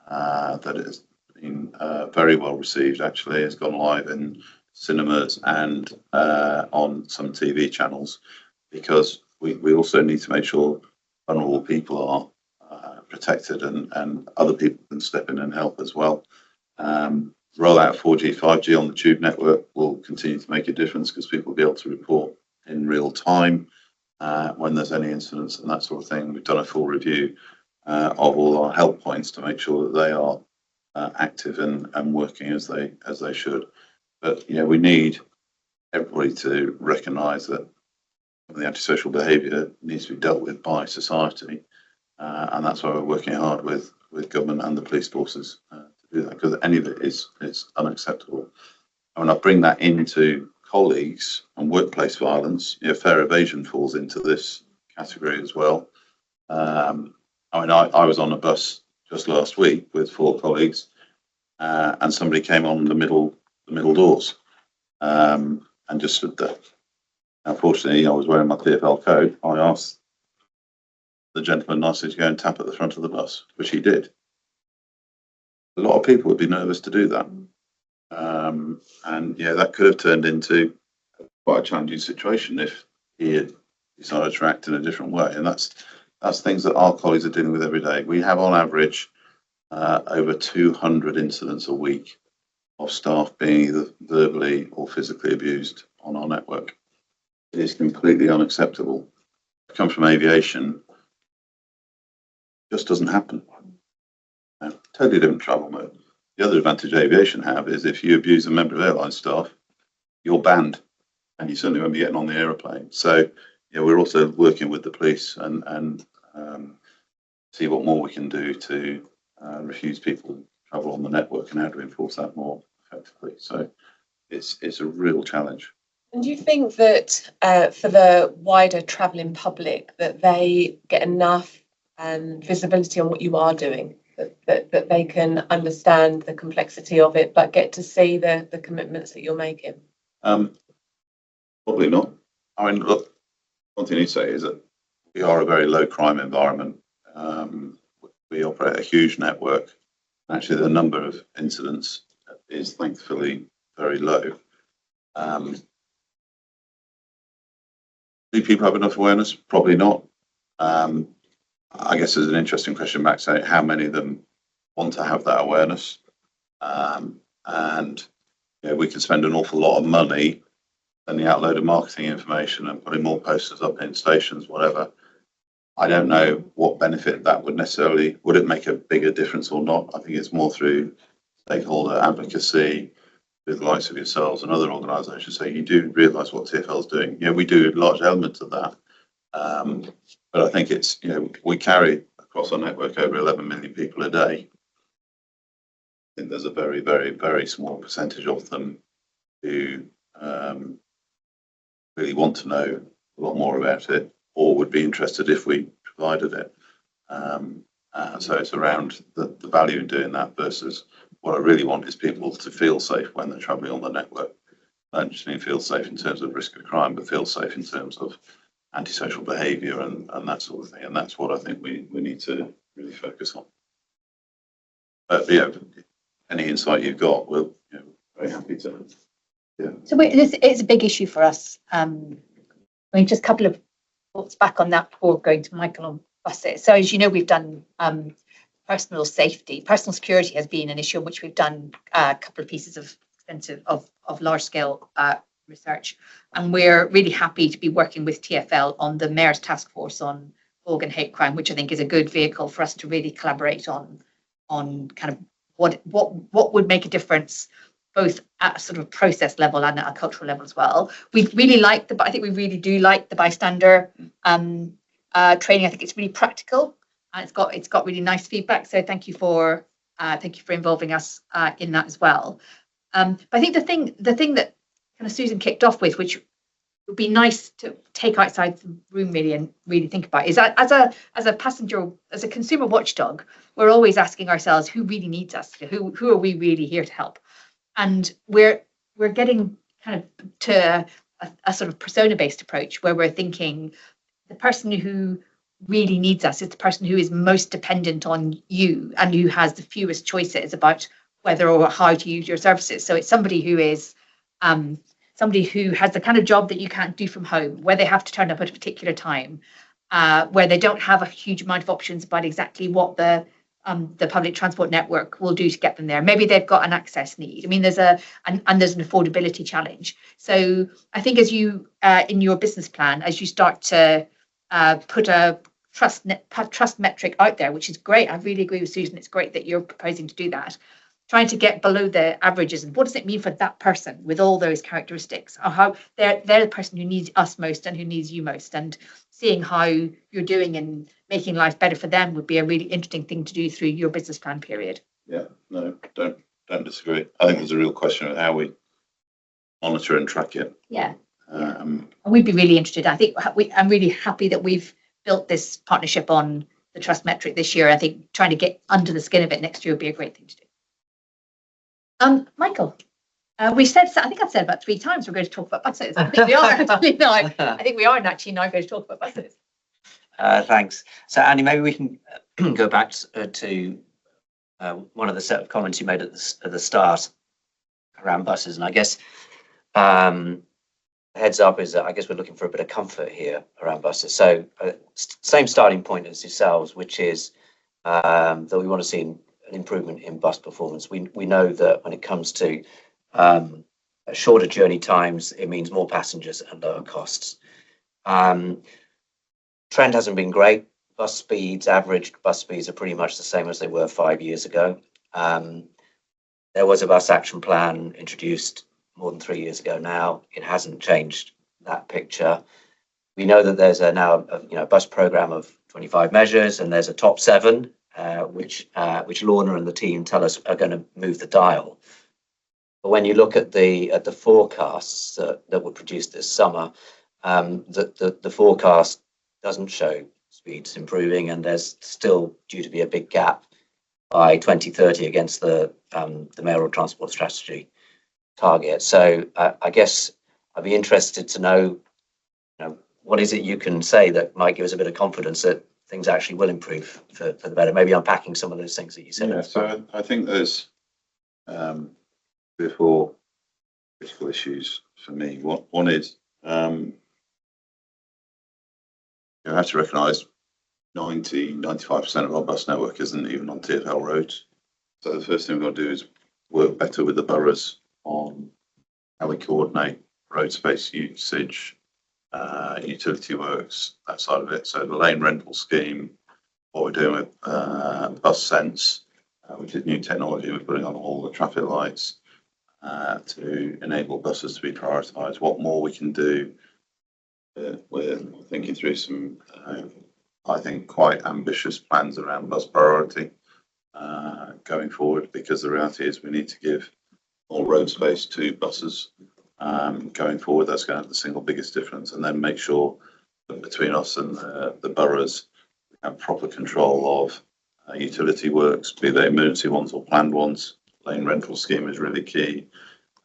that has been very well received, actually, has gone live in cinemas and on some TV channels, because we also need to make sure vulnerable people are protected and other people can step in and help as well. Rollout 4G, 5G on the tube network will continue to make a difference, because people will be able to report in real time when there's any incidents and that sort of thing. We've done a full review of all our help points to make sure that they are active and working as they should. But we need everybody to recognise that the antisocial behaviour needs to be dealt with by society, and that's why we're working hard with with government and the police forces to do that, because any of it is unacceptable. And when I bring that into colleagues and workplace violence, fair evasion falls into this category as well. I mean, I was on a bus just last week with 4 colleagues, and somebody came on the middle doors, and just stood there. Unfortunately, I was wearing my TfL coat. I asked the gentleman nicely to go and tap at the front of the bus, which he did. A lot of people would be nervous to do that. And that could have turned into quite a challenging situation if he had decided to act in a different way. And that's things that our colleagues are dealing with every day. We have on average over 200 incidents a week of staff being either verbally or physically abused on our network. It is completely unacceptable. It comes from aviation. Just doesn't happen. Totally different travel mode. The other advantage aviation have is if you abuse a member of airline staff, you're banned, and you certainly won't be getting on the aeroplane. So we're also working with the police and see what more we can do to refuse people travel on the network and how to enforce that more effectively. So it's a real challenge. And do you think that for the wider travelling public that they get enough visibility on what you are doing, that they can understand the complexity of it, but get to see the commitments that you're making? Probably not. I mean, look, one thing you say is that we are a very low crime environment. We operate a huge network. Actually, the number of incidents is thankfully very low. Do people have enough awareness? Probably not. I guess there's an interesting question back saying how many of them want to have that awareness. And we can spend an awful lot of money and the outload of marketing information and putting more posters up in stations, whatever. I don't know what benefit that would necessarily, would it make a bigger difference or not? I think it's more through stakeholder advocacy with the likes of yourselves and other organisations. So you do realise what TfL is doing. We do large elements of that. But I think it's, we carry across our network over 11 million people a day. I think there's a very, very, very small percentage of them who really want to know a lot more about it or would be interested if we provided it. So it's around the value in doing that versus what I really want is people to feel safe when they're travelling on the network. I don't just mean feel safe in terms of risk of crime, but feel safe in terms of antisocial behaviour and that sort of thing. And that's what I think we need to really focus on. But any insight you've got, we're very happy to. So it's a big issue for us. I mean, just a couple of thoughts back on that before going to Michael on buses. So as you know, we've done personal security has been an issue on which we've done a couple of pieces of extensive of large scale research, and we're really happy to be working with TfL on the Mayor's Task Force on Org and Hate Crime, which I think is a good vehicle for us to really collaborate on kind of what would make a difference both at a sort of process level and at a cultural level as well. We really like I think we really do like the bystander training. I think it's really practical and it's got really nice feedback. So thank you for involving us in that as well. But I think the thing that kind of Susan kicked off with, which would be nice to take outside the room really and really think about, is that as a passenger, as a consumer watchdog, we're always asking ourselves who really needs us, who are we really here to help, and we're getting kind of to a sort of persona based approach where we're thinking the person who really needs us is the person who is most dependent on you and who has the fewest choices about whether or how to use your services. So it's somebody who is somebody who has the kind of job that you can't do from home, where they have to turn up at a particular time, where they don't have a huge amount of options about exactly what the public transport network will do to get them there. Maybe they've got an access need. I mean, there's an affordability challenge. So I think as you in your business plan, as you start to put a trust metric out there, which is great. I really agree with Susan. It's great that you're proposing to do that. Trying to get below the averages and what does it mean for that person with all those characteristics, or how they're the person who needs us most and who needs you most, and seeing how you're doing in making life better for them would be a really interesting thing to do through your business plan period. Yeah, no, don't disagree. I think there's a real question of how we monitor and track it. Yeah. Um, And we'd be really interested. I think I'm really happy that we've built this partnership on the trust metric this year. I think trying to get under the skin of it next year would be a great thing to do. Michael, we said, I think I've said about 3 times we're going to talk about buses. I think we are actually now. I think we are actually now going to talk about buses. Thanks. So, Andy, maybe we can go back to one of the set of comments you made at the start around buses, and I guess heads up is that I guess we're looking for a bit of comfort here around buses. So, same starting point as yourselves, which is that we want to see an improvement in bus performance. We know that when it comes to shorter journey times, it means more passengers and lower costs. Trend hasn't been great. Average bus speeds are pretty much the same as they were 5 years ago. There was a bus action plan introduced more than 3 years ago now. It hasn't changed that picture. We know that there's now a bus program of 25 measures, and there's a top 7, which Lorna and the team tell us are going to move the dial. But when you look at the forecasts that were produced this summer, the forecast doesn't show speeds improving, and there's still due to be a big gap by 2030 against the mayoral transport strategy target. So I guess I'd be interested to know, what is it you can say that might give us a bit of confidence that things actually will improve for the better? Maybe unpacking some of those things that you said. Yeah, so I think there's 3 or 4 critical issues for me. One is you have to recognise 95% of our bus network isn't even on TfL roads. So the first thing we've got to do is work better with the boroughs on how we coordinate road space usage, utility works, that side of it. So the lane rental scheme, what we're doing with Bus Sense, which is new technology we're putting on all the traffic lights to enable buses to be prioritised. What more we can do? We're thinking through some, I think, quite ambitious plans around bus priority going forward, because the reality is we need to give more road space to buses going forward. That's going to have the single biggest difference, and then make sure that between us and the boroughs we have proper control of utility works, be they emergency ones or planned ones. Lane rental scheme is really key.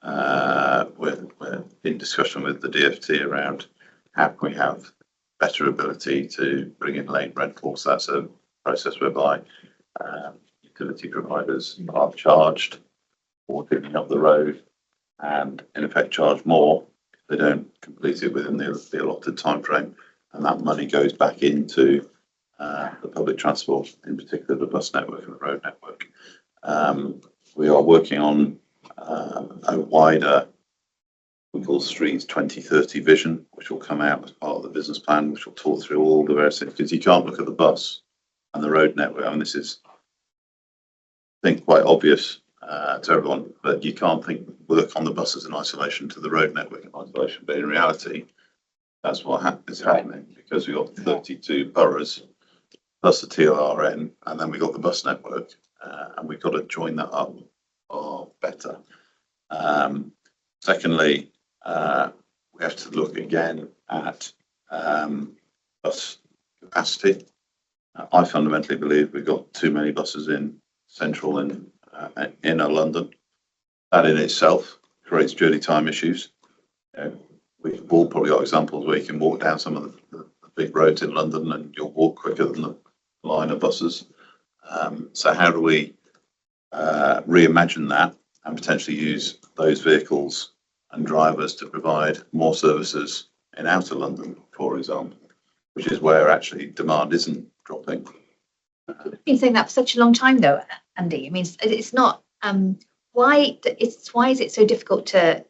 We're in discussion with the DfT around how can we have better ability to bring in lane rentals. That's a process whereby utility providers are charged for digging up the road and in effect charge more if they don't complete it within the allotted time frame, and that money goes back into the public transport, in particular the bus network and the road network. We are working on a wider, we call Streets 2030 vision, which will come out as part of the business plan, which will talk through all the various things, because you can't look at the bus and the road network. I mean, this is, I think, quite obvious to everyone, but you can't work on the buses in isolation to the road network in isolation. But in reality, that's what is happening, because we've got 32 boroughs plus the TLRN, and then we've got the bus network, and we've got to join that up better. Secondly, we have to look again at bus capacity. I fundamentally believe we've got too many buses in central and inner London. That in itself creates journey time issues. We've all probably got examples where you can walk down some of the big roads in London and you'll walk quicker than the line of buses. So how do we reimagine that and potentially use those vehicles and drivers to provide more services in outer London, for example, which is where actually demand isn't dropping. I've been saying that for such a long time, though, Andy. I mean, it's not. Why is it so difficult to?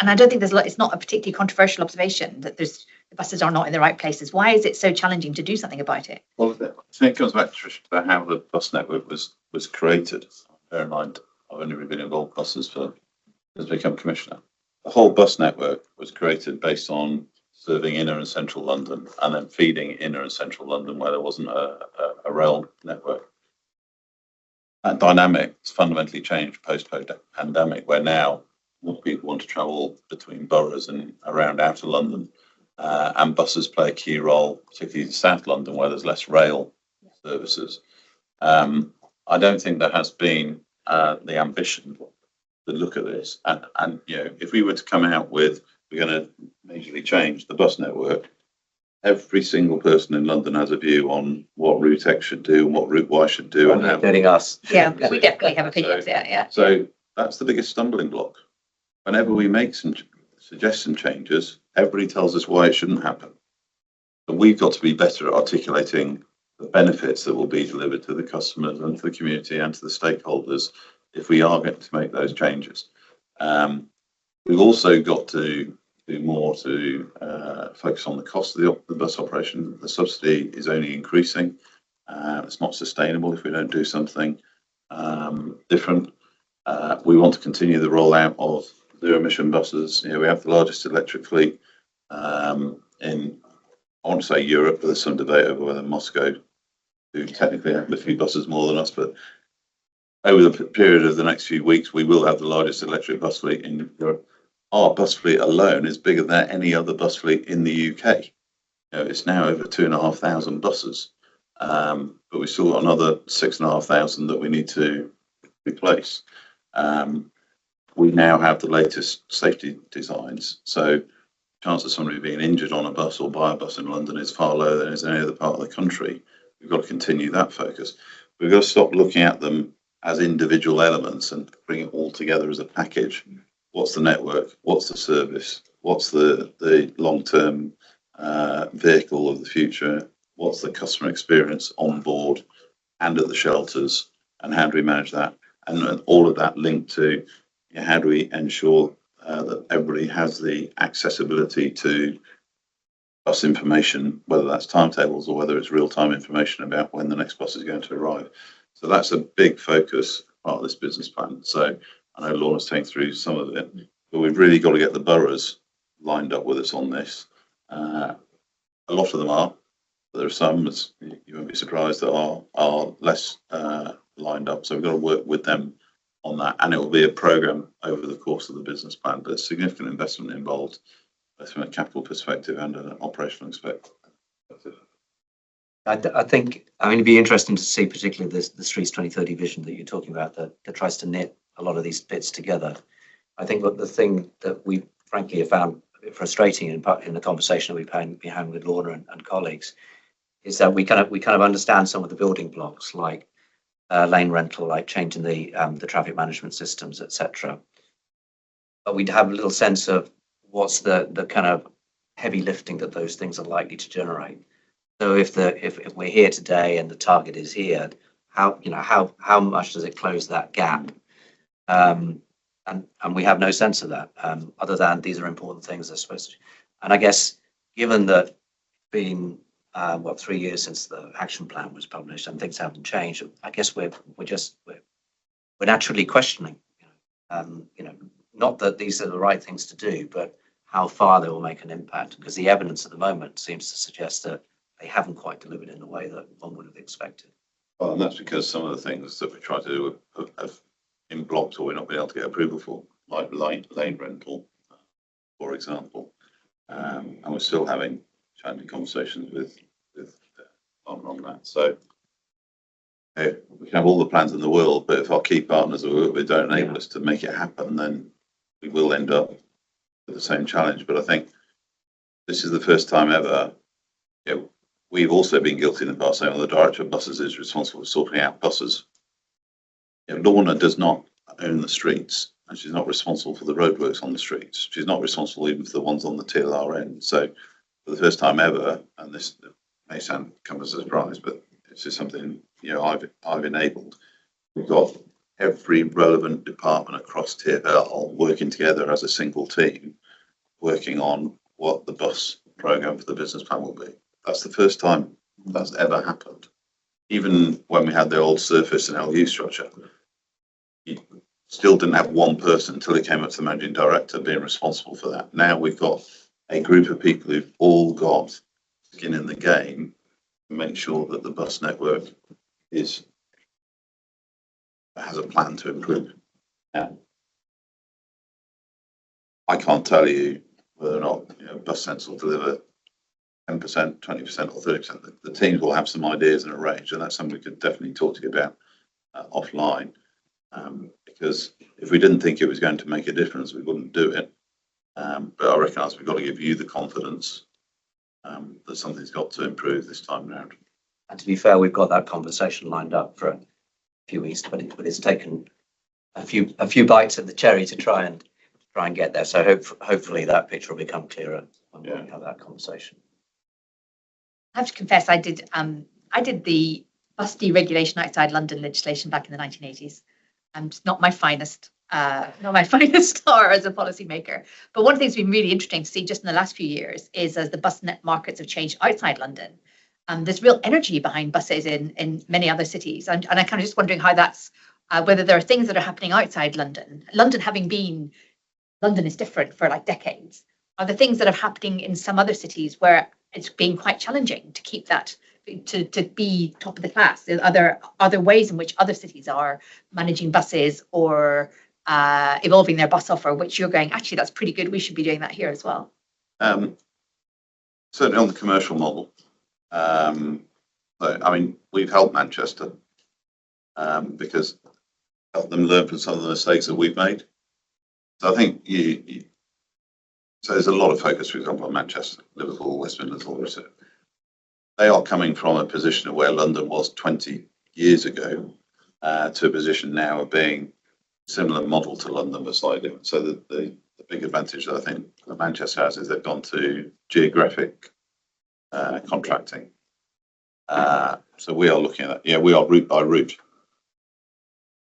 And I don't think it's not a particularly controversial observation that the buses are not in the right places. Why is it so challenging to do something about it? Well, I think it comes back to how the bus network was created. Bear in mind, I've only really been involved in buses since I become commissioner. The whole bus network was created based on serving inner and central London, and then feeding inner and central London where there wasn't a rail network. That dynamic has fundamentally changed post-pandemic, where now more people want to travel between boroughs and around outer London, and buses play a key role, particularly in South London where there's less rail services. I don't think there has been the ambition to look at this, and if we were to come out with we're going to majorly change the bus network, every single person in London has a view on what Route X should do and what Route Y should do, and how Including us. Yeah, we definitely have opinions. Yeah. So that's the biggest stumbling block. Whenever we make suggest some changes, everybody tells us why it shouldn't happen. And we've got to be better at articulating the benefits that will be delivered to the customers and to the community and to the stakeholders if we are going to make those changes. We've also got to do more to focus on the cost of the bus operation. The subsidy is only increasing. It's not sustainable if we don't do something different. We want to continue the rollout of zero-emission buses. We have the largest electric fleet in, I want to say Europe, but there's some debate over whether Moscow do technically have a few buses more than us. But over the period of the next few weeks, we will have the largest electric bus fleet in Europe. Our bus fleet alone is bigger than any other bus fleet in the UK. It's now over 2,500 buses, but we've still got another 6,500 that we need to replace. We now have the latest safety designs, so chance of somebody being injured on a bus or by a bus in London is far lower than is any other part of the country. We've got to continue that focus. We've got to stop looking at them as individual elements and bring it all together as a package. What's the network? What's the service? What's the long-term vehicle of the future? What's the customer experience on board and at the shelters? And how do we manage that? And all of that linked to how do we ensure that everybody has the accessibility to bus information, whether that's timetables or whether it's real-time information about when the next bus is going to arrive. So that's a big focus part of this business plan. So I know Lorna's taken through some of it, but we've really got to get the boroughs lined up with us on this. A lot of them are, but there are some, as you won't be surprised, that are less lined up. So we've got to work with them on that, and it will be a programme over the course of the business plan, but significant investment involved, both from a capital perspective and an operational perspective. I think, it'd be interesting to see particularly the Streets 2030 vision that you're talking about that tries to knit a lot of these bits together. I think what the thing that we frankly have found a bit frustrating in the conversation that we've had with Lorna and colleagues is that we kind of understand some of the building blocks like lane rental, like changing the traffic management systems, etc. But we'd have a little sense of what's the kind of heavy lifting that those things are likely to generate. So if we're here today and the target is here, how much does it close that gap? And we have no sense of that, other than these are important things they're supposed to. And I guess given that been 3 years since the action plan was published and things haven't changed, I guess we're naturally questioning. Not that these are the right things to do, but how far they will make an impact, because the evidence at the moment seems to suggest that they haven't quite delivered in the way that one would have expected. Well, and that's because some of the things that we try to do have been blocked or we're not being able to get approval for, like lane rental, for example. And we're still having challenging conversations with on that. So we can have all the plans in the world, but if our key partners we don't enable us to make it happen, then we will end up with the same challenge. But I think this is the first time ever. We've also been guilty in the past saying, well, the director of buses is responsible for sorting out buses. Lorna does not own the streets, and she's not responsible for the roadworks on the streets. She's not responsible even for the ones on the TLR end. So for the first time ever, and this may come as a surprise, but this is something I've enabled. We've got every relevant department across TfL working together as a single team, working on what the bus programme for the business plan will be. That's the first time that's ever happened. Even when we had the old surface and LU structure, you still didn't have one person until it came up to the managing director being responsible for that. Now we've got a group of people who've all got skin in the game to make sure that the bus network has a plan to improve. Now, I can't tell you whether or not bus sense will deliver 10%, 20%, or 30%. The teams will have some ideas and a range, and that's something we could definitely talk to you about offline. Because if we didn't think it was going to make a difference, we wouldn't do it. But I recognise we've got to give you the confidence that something's got to improve this time around. And to be fair, we've got that conversation lined up for a few weeks, but it's taken a few bites of the cherry to try and get there. So hopefully that picture will become clearer when we have that conversation. I have to confess, I did the bus deregulation outside London legislation back in the 1980s. It's not my finest star as a policymaker. But one of the things that's been really interesting to see just in the last few years is as the bus net markets have changed outside London, there's real energy behind buses in many other cities. And I'm kind of just wondering how that's, whether there are things that are happening outside London. London is different for like decades. Are there things that are happening in some other cities where it's been quite challenging to keep that, to be top of the class? Are there ways in which other cities are managing buses or evolving their bus offer, which you're going, actually, that's pretty good, we should be doing that here as well? Certainly on the commercial model. We've helped Manchester because helped them learn from some of the mistakes that we've made. So I think so there's a lot of focus, for example, on Manchester, Liverpool, West Midlands, all this. They are coming from a position of where London was 20 years ago to a position now of being a similar model to London, but slightly different. So the big advantage that I think that Manchester has is they've gone to geographic contracting. So we are looking at that. We are route by route.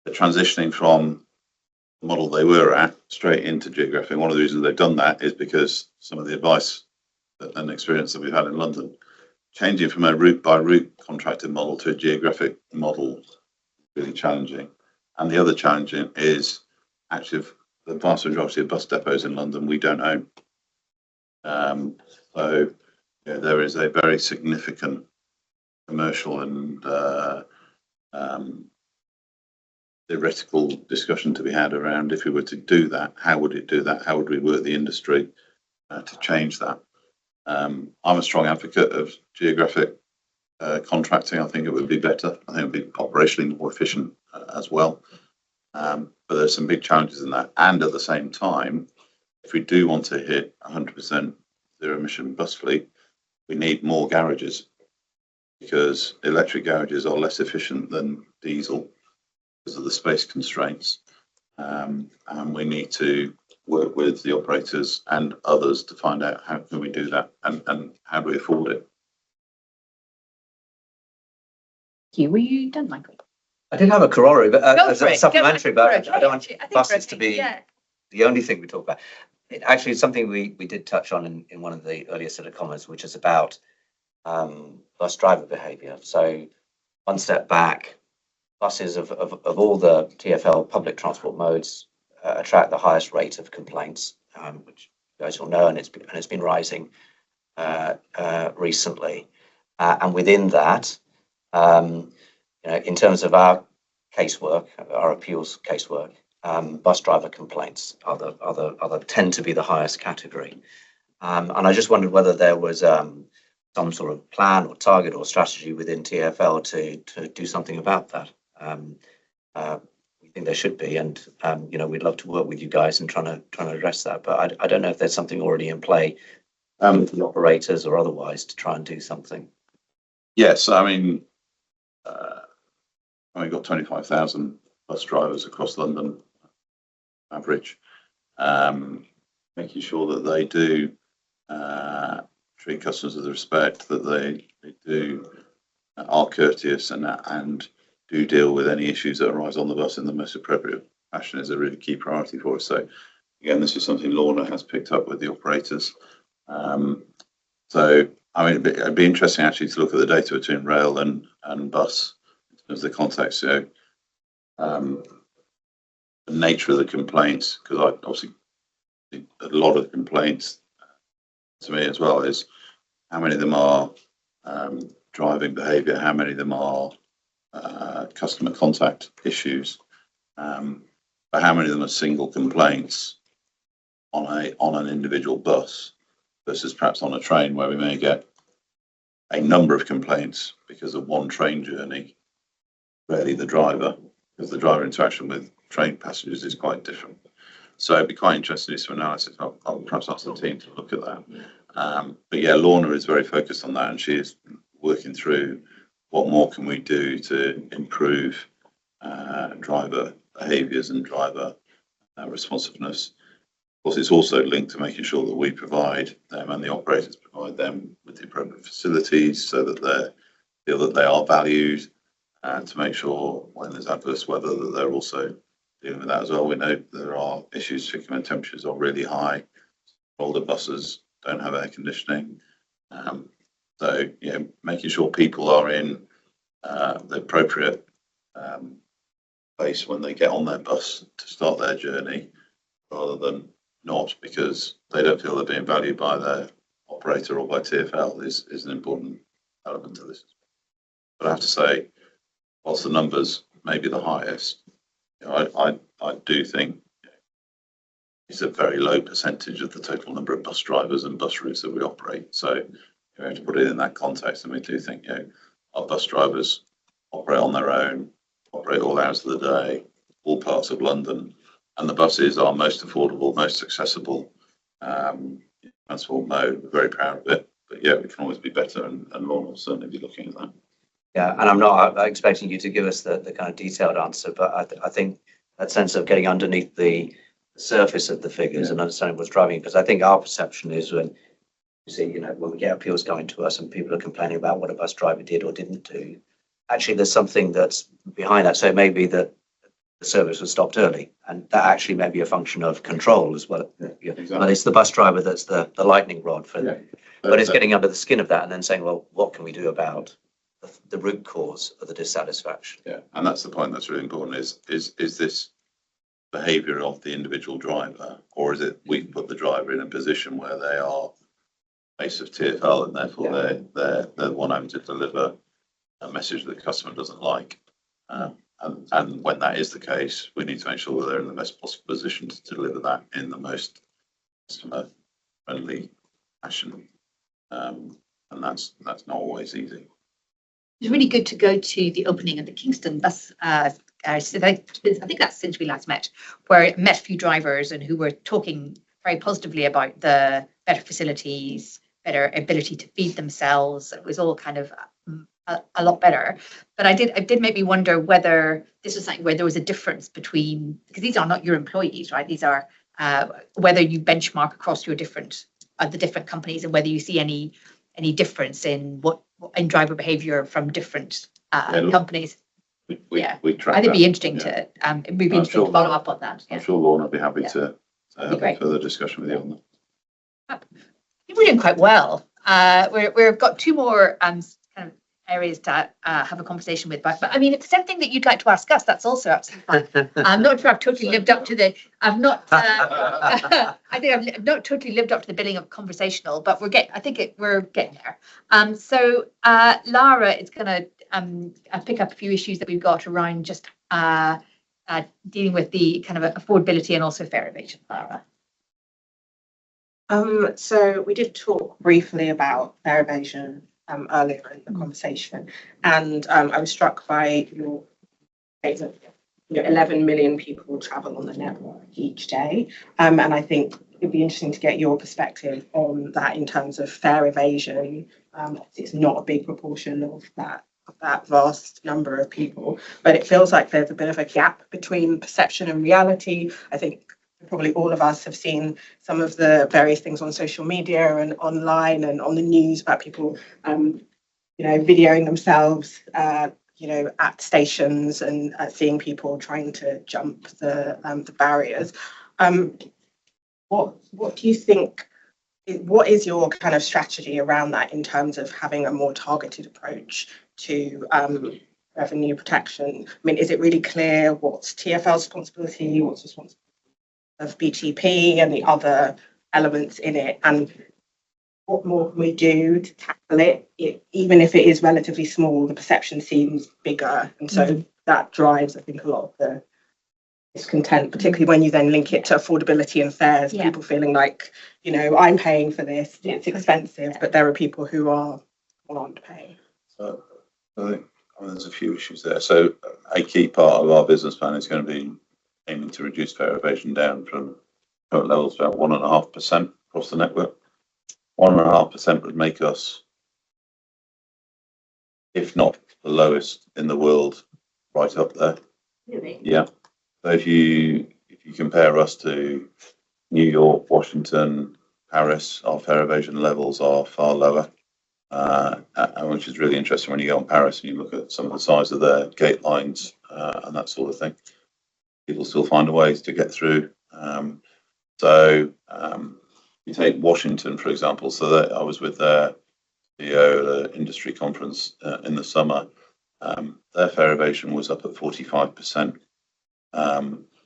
They're transitioning from the model they were at straight into geographic. One of the reasons they've done that is because some of the advice and experience that we've had in London, changing from a route by route contracted model to a geographic model, really challenging. And the other challenging is actually the vast majority of bus depots in London we don't own. So there is a very significant commercial and theoretical discussion to be had around, if we were to do that, how would it do that? How would we work the industry to change that? I'm a strong advocate of geographic contracting. I think it would be better. I think it would be operationally more efficient as well. But there's some big challenges in that. And at the same time, if we do want to hit 100% zero emission bus fleet, we need more garages, because electric garages are less efficient than diesel because of the space constraints. And we need to work with the operators and others to find out how can we do that and how do we afford it. Were you done, Michael? I did have a corollary, but as a Go supplementary, for it. but I don't want buses to be the only thing we talk about. It actually is something we did touch on in one of the earlier set of comments, which is about bus driver behaviour. So one step back, buses of all the TfL public transport modes attract the highest rate of complaints, which you guys will know, and it's been rising recently. And within that, in terms of our casework, our appeals casework, bus driver complaints tend to be the highest category. And I just wondered whether there was some sort of plan or target or strategy within TfL to do something about that. We think there should be, and we'd love to work with you guys in trying to address that. But I don't know if there's something already in play with the operators or otherwise to try and do something. Yes, we've got 25,000 bus drivers across London, average, making sure that they do treat customers with respect, that they do are courteous and do deal with any issues that arise on the bus in the most appropriate fashion is a really key priority for us. So again, this is something Lorna has picked up with the operators. It'd be interesting actually to look at the data between rail and bus in terms of the context. The nature of the complaints, because I obviously a lot of complaints to me as well is how many of them are driving behaviour, how many of them are customer contact issues, but how many of them are single complaints on an individual bus versus perhaps on a train where we may get a number of complaints because of one train journey, rarely the driver, because the driver interaction with train passengers is quite different. So it'd be quite interesting to do some analysis. I'll perhaps ask the team to look at that. But yeah, Lorna is very focused on that, and she is working through what more can we do to improve driver behaviours and driver responsiveness. Of course, it's also linked to making sure that we provide them and the operators provide them with the appropriate facilities so that they feel that they are valued, and to make sure when there's adverse weather that they're also dealing with that as well. We know there are issues, particularly when temperatures are really high. Older buses don't have air conditioning. So, making sure people are in the appropriate place when they get on their bus to start their journey, rather than not, because they don't feel they're being valued by their operator or by TfL is an important element to this. But I have to say, whilst the numbers may be the highest, I do think it's a very low percentage of the total number of bus drivers and bus routes that we operate. So you have to put it in that context, and we do think our bus drivers operate on their own, operate all hours of the day, all parts of London, and the buses are most affordable, most accessible transport mode. We're very proud of it, but yeah, we can always be better, and Lorna will certainly be looking at that. Yeah, and I'm not expecting you to give us the kind of detailed answer, but I think that sense of getting underneath the surface of the figures and understanding what's driving, because I think our perception is when you see, when we get appeals going to us and people are complaining about what a bus driver did or didn't do, actually there's something that's behind that. So it may be that the service was stopped early, and that actually may be a function of control as well. Exactly. But it's the bus driver that's the lightning rod for them. But it's getting under the skin of that and then saying, well, what can we do about the root cause of the dissatisfaction? Yeah, and that's the point that's really important, is this behaviour of the individual driver, or is it we put the driver in a position where they are base of TfL and therefore they're the one having to deliver a message that the customer doesn't like? And when that is the case, we need to make sure that they're in the best possible position to deliver that in the most customer friendly fashion. And that's not always easy. It's really good to go to the opening of the Kingston bus. I think that's since we last met, where I met a few drivers and who were talking very positively about the better facilities, better ability to feed themselves. It was all kind of a lot better. But I did make me wonder whether this was something where there was a difference between, because these are not your employees, right? These are whether you benchmark across your different companies and whether you see any difference in in driver behaviour from different companies. We track I think that. it'd be interesting to it'd be interesting to follow up on that. I'm sure Lorna will be happy to have great. a further discussion with you on that. I think we're doing quite well. We've got two more kind of areas to have a conversation with, but I mean, if there's anything that you'd like to ask us, that's also absolutely fine. I'm not sure I've totally lived up to the. I've not. I think I've not totally lived up to the billing of conversational, but we're getting there. So Lara is going to pick up a few issues that we've got around just dealing with the kind of affordability and also fare evasion. Lara. So we did talk briefly about fare evasion earlier in the conversation, and I was struck by your statement. 11 million people travel on the network each day, and I think it'd be interesting to get your perspective on that in terms of fare evasion. It's not a big proportion of that vast number of people, but it feels like there's a bit of a gap between perception and reality. I think probably all of us have seen some of the various things on social media and online and on the news about people, videoing themselves, at stations and seeing people trying to jump the barriers. What do you think? What is your kind of strategy around that in terms of having a more targeted approach to revenue protection? I mean, is it really clear what's TfL's responsibility, what's responsibility of BTP and the other elements in it? And what more can we do to tackle it? Even if it is relatively small, the perception seems bigger. And so that drives, I think, a lot of the discontent, particularly when you then link it to affordability and fares, Yeah. people feeling like, I'm paying for this, it's expensive, but there are people who aren't paying. So I think there's a few issues there. So a key part of our business plan is going to be aiming to reduce fare evasion down from current levels about 1.5% across the network. 1.5% would make us, if not the lowest in the world, right up there. Really? Yeah. So if you compare us to New York, Washington, Paris, our fare evasion levels are far lower, which is really interesting when you go on Paris and you look at some of the size of their gate lines and that sort of thing. People still find a way to get through. You take Washington, for example. So that I was with their CEO at an industry conference in the summer. Their fare evasion was up at 45%.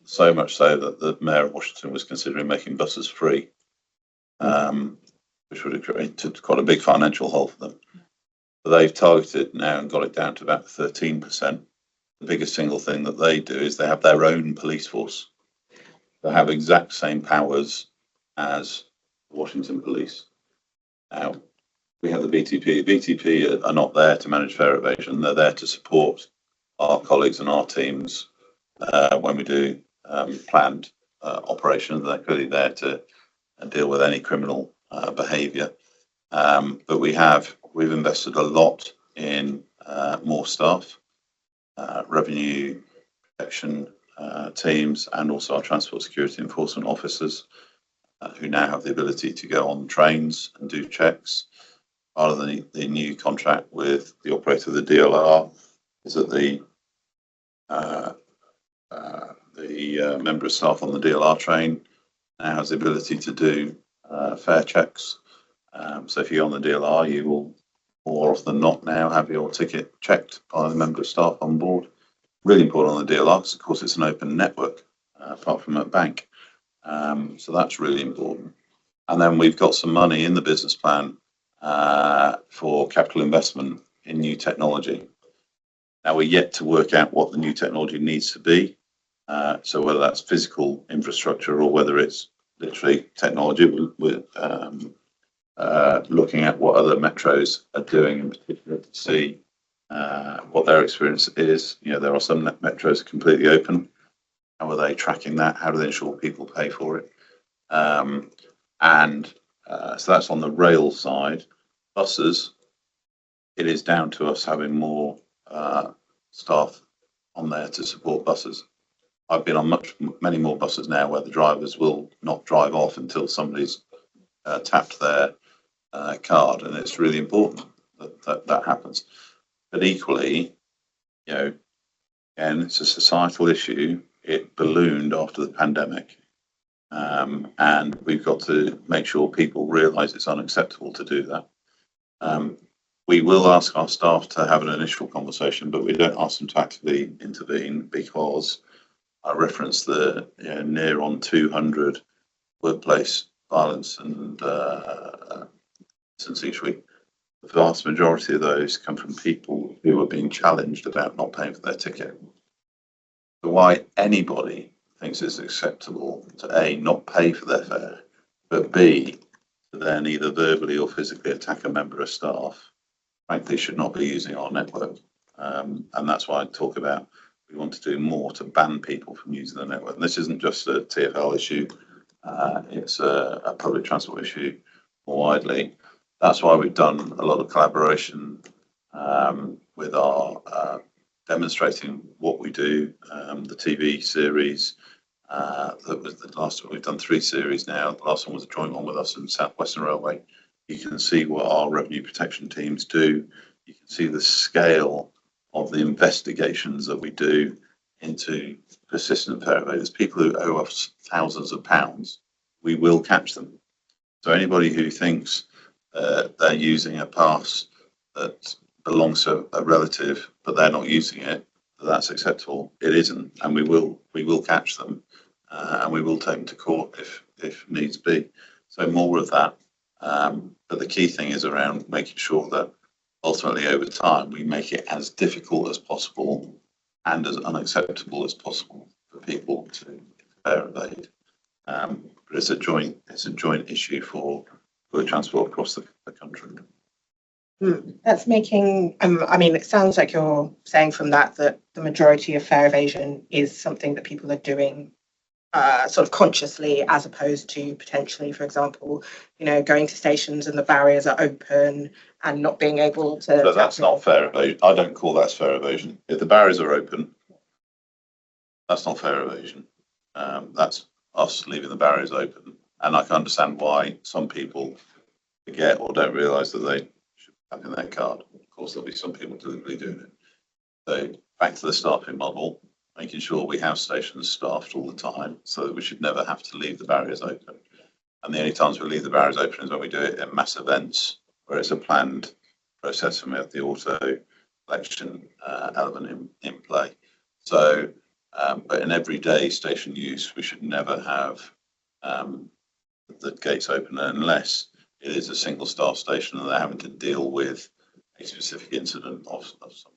So much so that the mayor of Washington was considering making buses free, which would have created quite a big financial hole for them. But they've targeted now and got it down to about 13%. The biggest single thing that they do is they have their own police force. They have exact same powers as Washington police. Now, we have the BTP. BTP are not there to manage fare evasion. They're there to support our colleagues and our teams when we do planned operations. They're clearly there to deal with any criminal behaviour. But we've invested a lot in more staff, revenue protection teams, and also our transport security enforcement officers who now have the ability to go on trains and do checks. Part of the new contract with the operator of the DLR is that the member of staff on the DLR train now has the ability to do fare checks. So if you're on the DLR, you will more often than not now have your ticket checked by the member of staff on board. Really important on the DLR because, of course, it's an open network apart from a bank. So that's really important. And then we've got some money in the business plan for capital investment in new technology. Now, we're yet to work out what the new technology needs to be. So whether that's physical infrastructure or whether it's literally technology, we're looking at what other metros are doing in particular to see what their experience is. There are some metros completely open. How are they tracking that? How do they ensure people pay for it? So that's on the rail side. Buses, it is down to us having more staff on there to support buses. I've been on many more buses now where the drivers will not drive off until somebody's tapped their card, and it's really important that happens. But equally, again, it's a societal issue. It ballooned after the pandemic, and we've got to make sure people realise it's unacceptable to do that. We will ask our staff to have an initial conversation, but we don't ask them to actively intervene because I referenced the near on 200 workplace violence and incidents each week. The vast majority of those come from people who are being challenged about not paying for their ticket. So why anybody thinks it's acceptable to A, not pay for their fare, but B, to then either verbally or physically attack a member of staff, frankly, should not be using our network. And that's why I talk about we want to do more to ban people from using the network. And this isn't just a TfL issue, it's a public transport issue more widely. That's why we've done a lot of collaboration with our demonstrating what we do, the TV series. That was the last one. We've done 3 series now. The last one was a joint one with us in South Western Railway. You can see what our revenue protection teams do. You can see the scale of the investigations that we do into persistent fare evaders. People who owe us thousands of pounds, we will catch them. So anybody who thinks they're using a pass that belongs to a relative, but they're not using it, that's acceptable. It isn't, and we will catch them, and we will take them to court if needs be. So more of that. But the key thing is around making sure that ultimately over time we make it as difficult as possible and as unacceptable as possible for people to evade. But it's a joint issue for public transport across the country. That's making, I mean, it sounds like you're saying from that the majority of fare evasion is something that people are doing sort of consciously, as opposed to potentially, for example, going to stations and the barriers are open and not being able to. So that's not fare evasion. I don't call that fare evasion. If the barriers are open, that's not fare evasion. That's us leaving the barriers open. And I can understand why some people forget or don't realise that they should have in their card. Of course, there'll be some people deliberately doing it. So back to the staffing model, making sure we have stations staffed all the time so that we should never have to leave the barriers open. And the only times we leave the barriers open is when we do it in mass events where it's a planned process and we have the auto collection element in play. So, but in everyday station use, we should never have the gates open unless it is a single staff station and they're having to deal with a specific incident of some sort.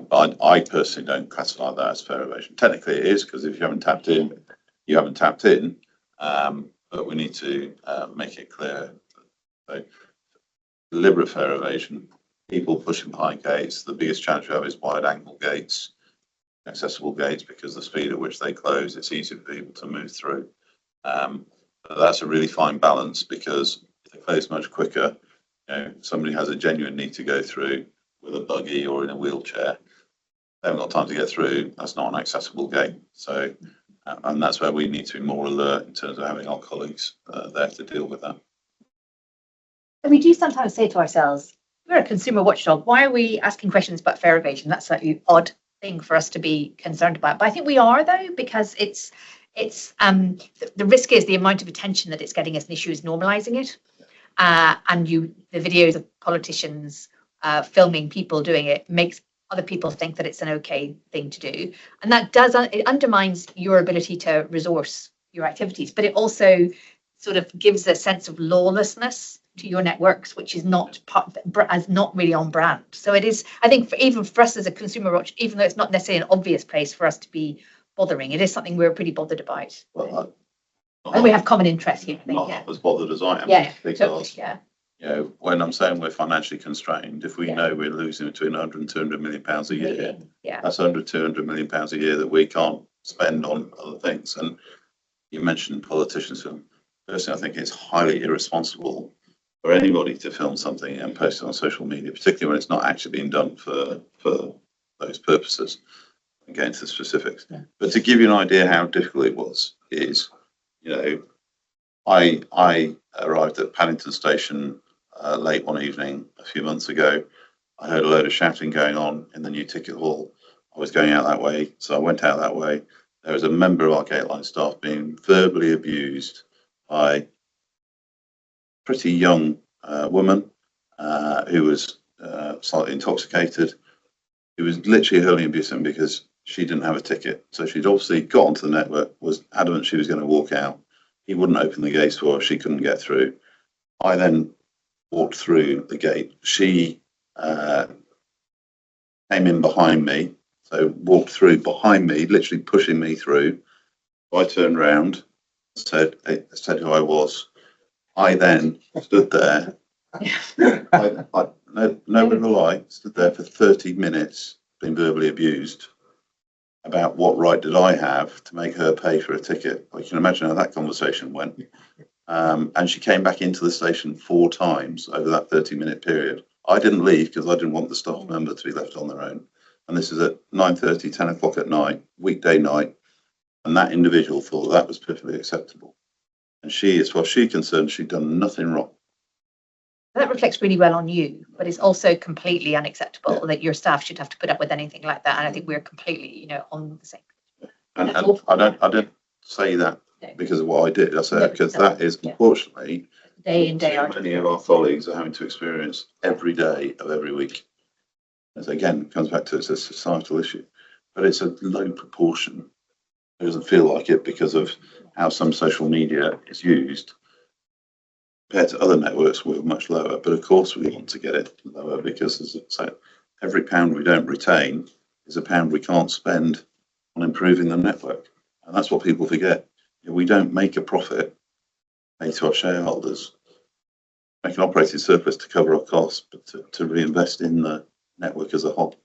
But I personally don't classify that as fare evasion. Technically it is, because if you haven't tapped in, you haven't tapped in. But we need to make it clear. So, deliberate fare evasion, people pushing behind gates. The biggest challenge we have is wide angle gates, accessible gates, because the speed at which they close, it's easy for people to move through. But that's a really fine balance, because if they close much quicker, somebody has a genuine need to go through with a buggy or in a wheelchair, they haven't got time to get through. That's not an accessible gate. So, and that's where we need to be more alert in terms of having our colleagues there to deal with that. And we do sometimes say to ourselves, we're a consumer watchdog. Why are we asking questions about fare evasion? That's an odd thing for us to be concerned about. But I think we are, though, because it's the risk is the amount of attention that it's getting as an issue is normalizing it. And the videos of politicians filming people doing it makes other people think that it's an okay thing to do. And that it undermines your ability to resource your activities, but it also sort of gives a sense of lawlessness to your networks, which is not really on brand. So it is, I think, even for us as a consumer watch, even though it's not necessarily an obvious place for us to be bothering, it is something we're pretty bothered about. Well, and we have common interests here, I think. Not as bothered as I am. Yeah, because totally, yeah. When I'm saying we're financially constrained, if we know we're losing between 100 and 200 million pounds a year, that's 100, 200 million pounds a year that we can't spend on other things. And you mentioned politicians. Personally, I think it's highly irresponsible for anybody to film something and post it on social media, particularly when it's not actually being done for those purposes. And get into the specifics. Yeah. But to give you an idea how difficult it was, I arrived at Paddington Station late one evening a few months ago. I heard a load of shouting going on in the new ticket hall. I was going out that way, so I went out that way. There was a member of our Gateline staff being verbally abused by a pretty young woman who was slightly intoxicated. It was literally hurling abuse at him because she didn't have a ticket. So she'd obviously got onto the network, was adamant she was going to walk out. He wouldn't open the gates for her. She couldn't get through. I then walked through the gate. She came in behind me, so walked through behind me, literally pushing me through. I turned round, said who I was. I then stood there. No bit of a lie, stood there for 30 minutes being verbally abused about what right did I have to make her pay for a ticket. Well, you can imagine how that conversation went. And she came back into the station 4 times over that 30-minute period. I didn't leave because I didn't want the staff member to be left on their own. And this is at 9:30, 10 o'clock at night, weekday night. And that individual thought that was perfectly acceptable. And she, as far as she's concerned, she'd done nothing wrong. That reflects really well on you, but it's also completely unacceptable that your staff should have to put up with anything like that. And I think we're completely, on the same. And I don't say that because of what I did. I say that because that is unfortunately day in, day out. Many of our colleagues are having to experience every day of every week. As again, comes back to it's a societal issue, but it's a low proportion. It doesn't feel like it because of how some social media is used. compared to other networks, we're much lower. But of course, we want to get it lower because, as I say, every pound we don't retain is a pound we can't spend on improving the network. And that's what people forget. We don't make a profit, pay to our shareholders, make an operating surplus to cover our costs, but to reinvest in the network as a whole.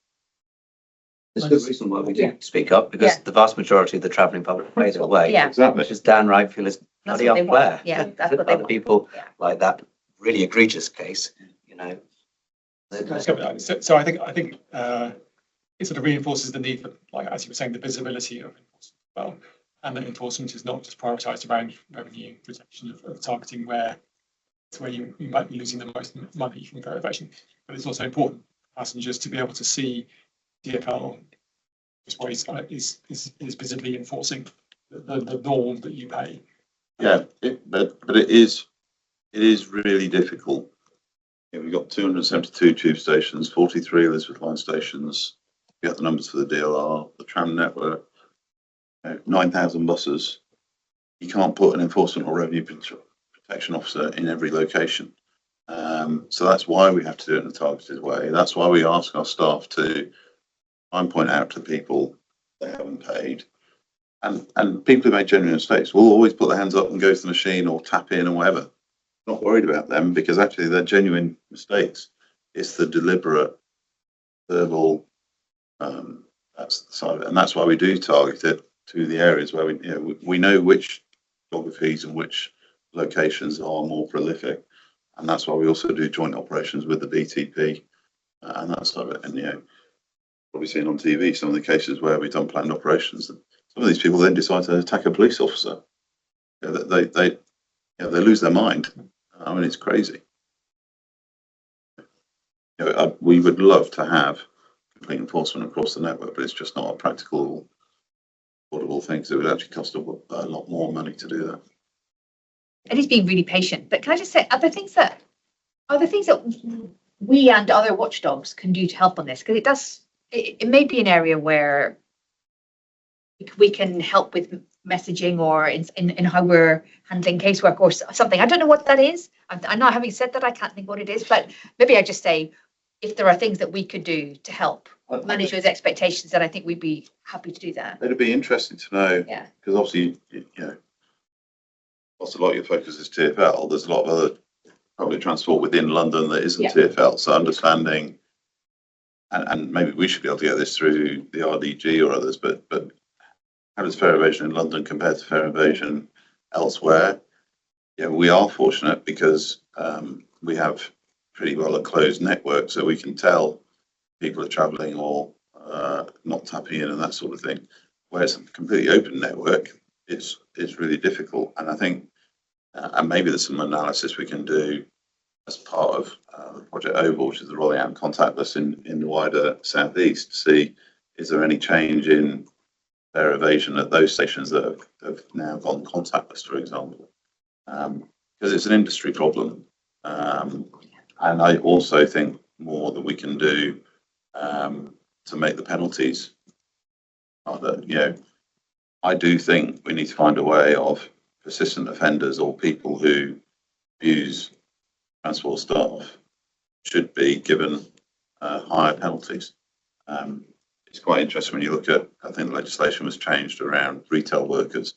There's a good reason why we do speak up, because the vast majority of the travelling public pay their way. Yeah. Exactly. Which is downright feel is That's bloody what they want. unfair. Yeah, that's what they Other want. people Yeah. like that really egregious case, you know. So I think it sort of reinforces the need for, like, as you were saying, the visibility of enforcement as well, and that enforcement is not just prioritised around revenue protection of targeting where it's where you might be losing the most money from verification, but it's also important for passengers to be able to see TfL is visibly enforcing the norm that you pay. Yeah, but it is really difficult. We've got 272 tube stations, 43 Elizabeth line stations. We got the numbers for the DLR, the tram network, 9,000 buses. You can't put an enforcement or revenue protection officer in every location. So that's why we have to do it in a targeted way. That's why we ask our staff to try and point out to people they haven't paid. And people who make genuine mistakes will always put their hands up and go to the machine or tap in or whatever. Not worried about them, because actually they're genuine mistakes. It's the deliberate verbal, that's the side of it. And that's why we do target it to the areas where we know which geographies and which locations are more prolific. And that's why we also do joint operations with the BTP and that side of it. And probably seen on TV some of the cases where we've done planned operations, and some of these people then decide to attack a police officer. They lose their mind. I mean, it's crazy. We would love to have complete enforcement across the network, but it's just not a practical, affordable thing, because it would actually cost a lot more money to do that. It is being really patient. But can I just say, are there things that we and other watchdogs can do to help on this? Because it may be an area where we can help with messaging or in how we're handling casework or something. I don't know what that is. I'm not, having said that, I can't think what it is, but maybe I just say, if there are things that we could do to help manage those expectations, then I think we'd be happy to do that. It'd be interesting to know, Yeah. because obviously, whilst a lot of your focus is TfL, there's a lot of other public transport within London that isn't TfL. So understanding, and maybe we should be able to get this through the RDG or others, but how does fare evasion in London compare to fare evasion elsewhere? We are fortunate because we have pretty well a closed network, so we can tell people are travelling or not tapping in and that sort of thing. Whereas a completely open network, it's really difficult. And I think, and maybe there's some analysis we can do as part of Project Oval, which is the rolling out contactless in the wider southeast, to see is there any change in fare evasion at those stations that have now gone contactless, for example, because it's an industry problem. And I also think more that we can do to make the penalties harder. I do think we need to find a way of persistent offenders or people who abuse transport staff should be given higher penalties. It's quite interesting when you look at, I think the legislation was changed around retail workers.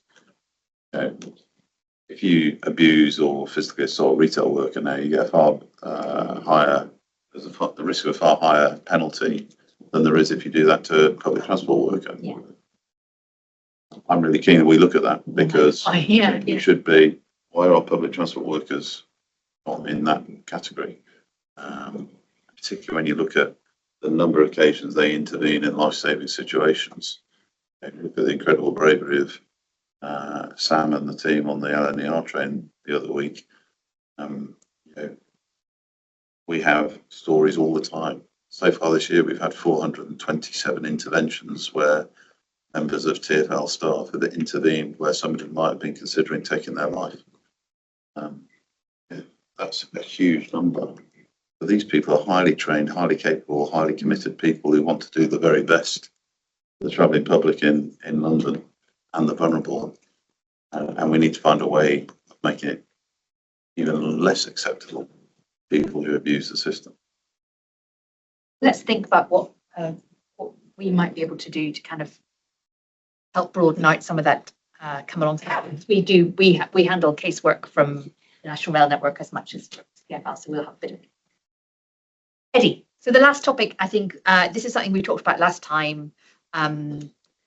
If you abuse or physically assault a retail worker now, you get far higher, there's the risk of a far higher penalty than there is if you do that to a public transport worker. Yeah. I'm really keen that we look at that, because Yeah. we should be, why are public transport workers not in that category? Particularly when you look at the number of occasions they intervene in life-saving situations. Look at the incredible bravery of Sam and the team on the LNER train the other week. We have stories all the time. So far this year, we've had 427 interventions where members of TfL staff have intervened where somebody might have been considering taking their life. That's a huge number. But these people are highly trained, highly capable, highly committed people who want to do the very best for the travelling public in London and the vulnerable. And we need to find a way of making it even less acceptable people who abuse the system. Let's think about what we might be able to do to kind of help broaden out some of that come along. We handle casework from the National Rail Network as much as TfL, so we'll have a bit of it. Eddie, so the last topic, I think this is something we talked about last time.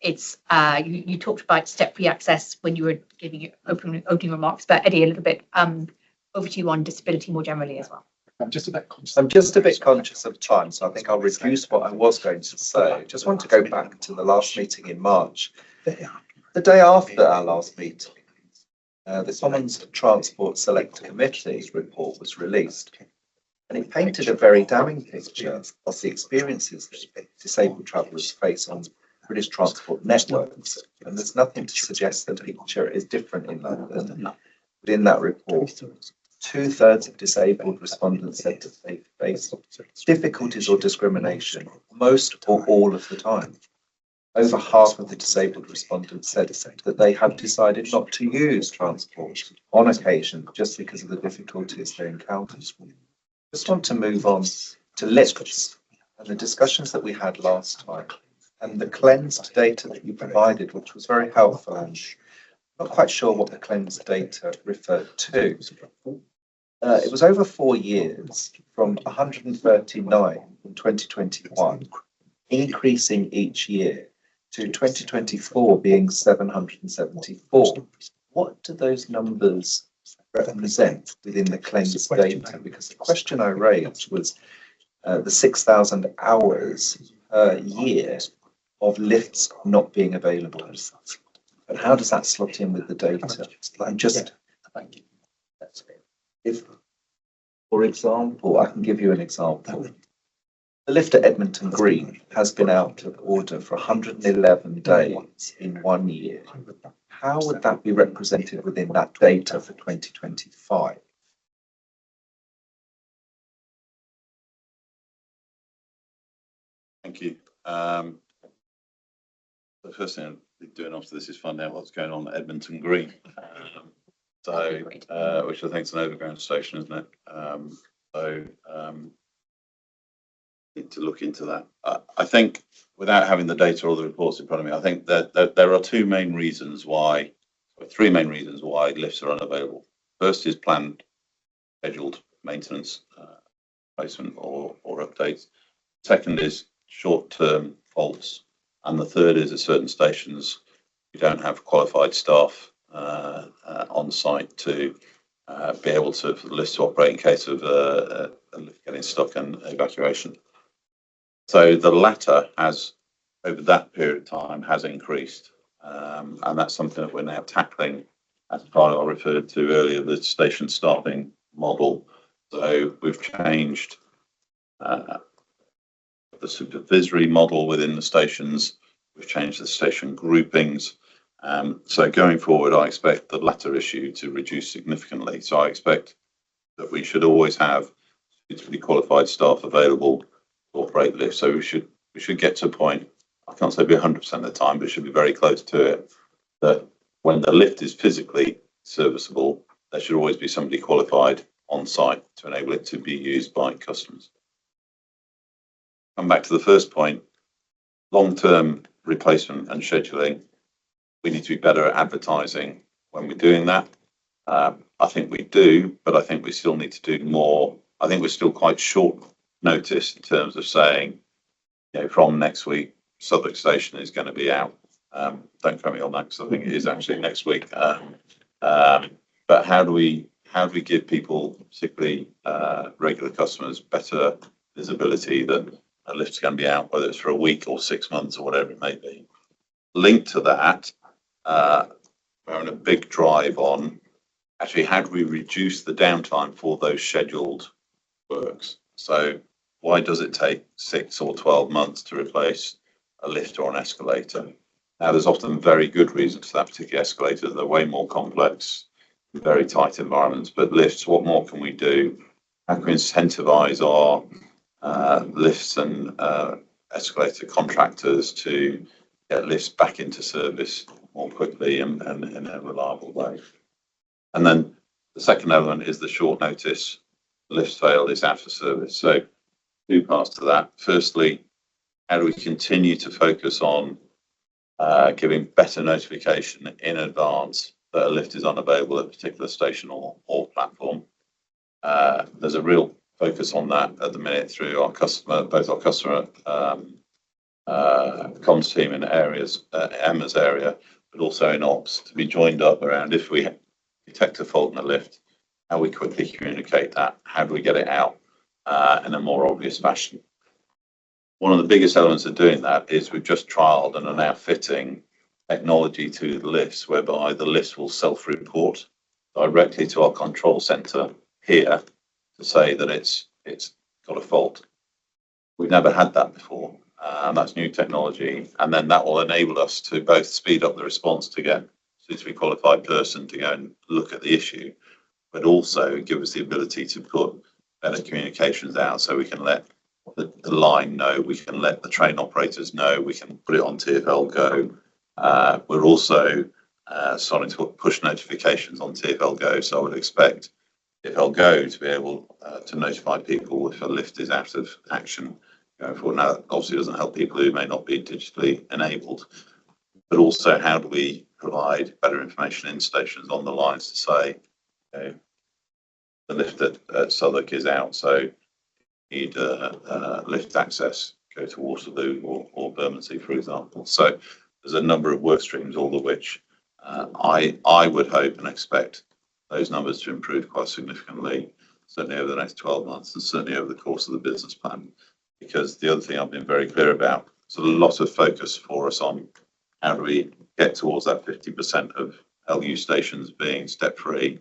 It's you talked about step-free access when you were giving your opening remarks, but Eddie, a little bit over to you on disability more generally as well. I'm just a bit conscious. I'm just a bit conscious of time, so I think I'll reduce what I was going to say. Just want to go back to the last meeting in March. The day after our last meeting, the Commons Transport Select Committee report was released, and it painted a very damning picture of the experiences that disabled travellers face on British transport networks. And there's nothing to suggest that the picture is different in London. But in that report, 2/3 of disabled respondents said that they face difficulties or discrimination most or all of the time. Over half of the disabled respondents said that they have decided not to use transport on occasion just because of the difficulties they encounter. Just want to move on to lifts and the discussions that we had last time and the cleansed data that you provided, which was very helpful. And I'm not quite sure what the cleansed data referred to. It was over 4 years, from 139 in 2021, increasing each year, to 2024 being 774. What do those numbers represent within the cleansed data? Because the question I raised was the 6,000 hours per year of lifts not being available. But how does that slot in with the data? I'm just, if, for example, I can give you an example. The lift at Edmonton Green has been out of order for 111 days in 1 year. How would that be represented within that data for 2025? Thank you. The first thing I'll be doing after this is find out what's going on at Edmonton Green. Which I think is an overground station, isn't it? Need to look into that. I think without having the data or the reports in front of me, I think that there are three main reasons why lifts are unavailable. First is planned, scheduled maintenance, replacement or updates. Second is short-term faults, and the third is at certain stations you don't have qualified staff on site to be able to for the lift to operate in case of a lift getting stuck and evacuation. So the latter has, over that period of time, has increased, and that's something that we're now tackling as part of what I referred to earlier, the station staffing model. So we've changed the supervisory model within the stations. We've changed the station groupings. So going forward, I expect the latter issue to reduce significantly. So I expect that we should always have suitably qualified staff available to operate lifts. So we should get to a point, I can't say be 100% of the time, but it should be very close to it, that when the lift is physically serviceable, there should always be somebody qualified on site to enable it to be used by customers. Come back to the first point, long-term replacement and scheduling. We need to be better at advertising when we're doing that. I think we do, but I think we still need to do more. I think we're still quite short notice in terms of saying, from next week, Southwark Station is going to be out. Don't quote me on that because I think it is actually next week. But how do we give people, particularly regular customers, better visibility that a lift's going to be out, whether it's for a week or 6 months or whatever it may be? Linked to that, we're on a big drive on actually how do we reduce the downtime for those scheduled works. So why does it take 6 or 12 months to replace a lift or an escalator? Now, there's often very good reasons for that particular escalator. They're way more complex, very tight environments. But lifts, what more can we do? How can we incentivize our lifts and escalator contractors to get lifts back into service more quickly and in a reliable way? And then The second element is the short notice. Lifts failed, it's out of service. So two parts to that. Firstly, how do we continue to focus on giving better notification in advance that a lift is unavailable at a particular station or platform? There's a real focus on that at the minute through our customer, both our customer comms team in areas, Emma's area, but also in ops, to be joined up around if we detect a fault in a lift, how we quickly communicate that, how do we get it out in a more obvious fashion. One of the biggest elements of doing that is we've just trialled and are now fitting technology to the lifts, whereby the lifts will self-report directly to our control centre here to say that it's got a fault. We've never had that before, and that's new technology. And then that will enable us to both speed up the response to get a suitably qualified person to go and look at the issue, but also give us the ability to put better communications out so we can let the line know, we can let the train operators know, we can put it on TfL Go. We're also starting to push notifications on TfL Go, so I would expect TfL Go to be able to notify people if a lift is out of action going forward. Now, that obviously doesn't help people who may not be digitally enabled, but also how do we provide better information in stations on the lines to say, you know, the lift at Southwark is out, so need lift access, go to Waterloo or Bermondsey, for example. So there's a number of work streams, all of which I would hope and expect those numbers to improve quite significantly, certainly over the next 12 months and certainly over the course of the business plan. Because the other thing I've been very clear about, there's a lot of focus for us on how do we get towards that 50% of LU stations being step-free.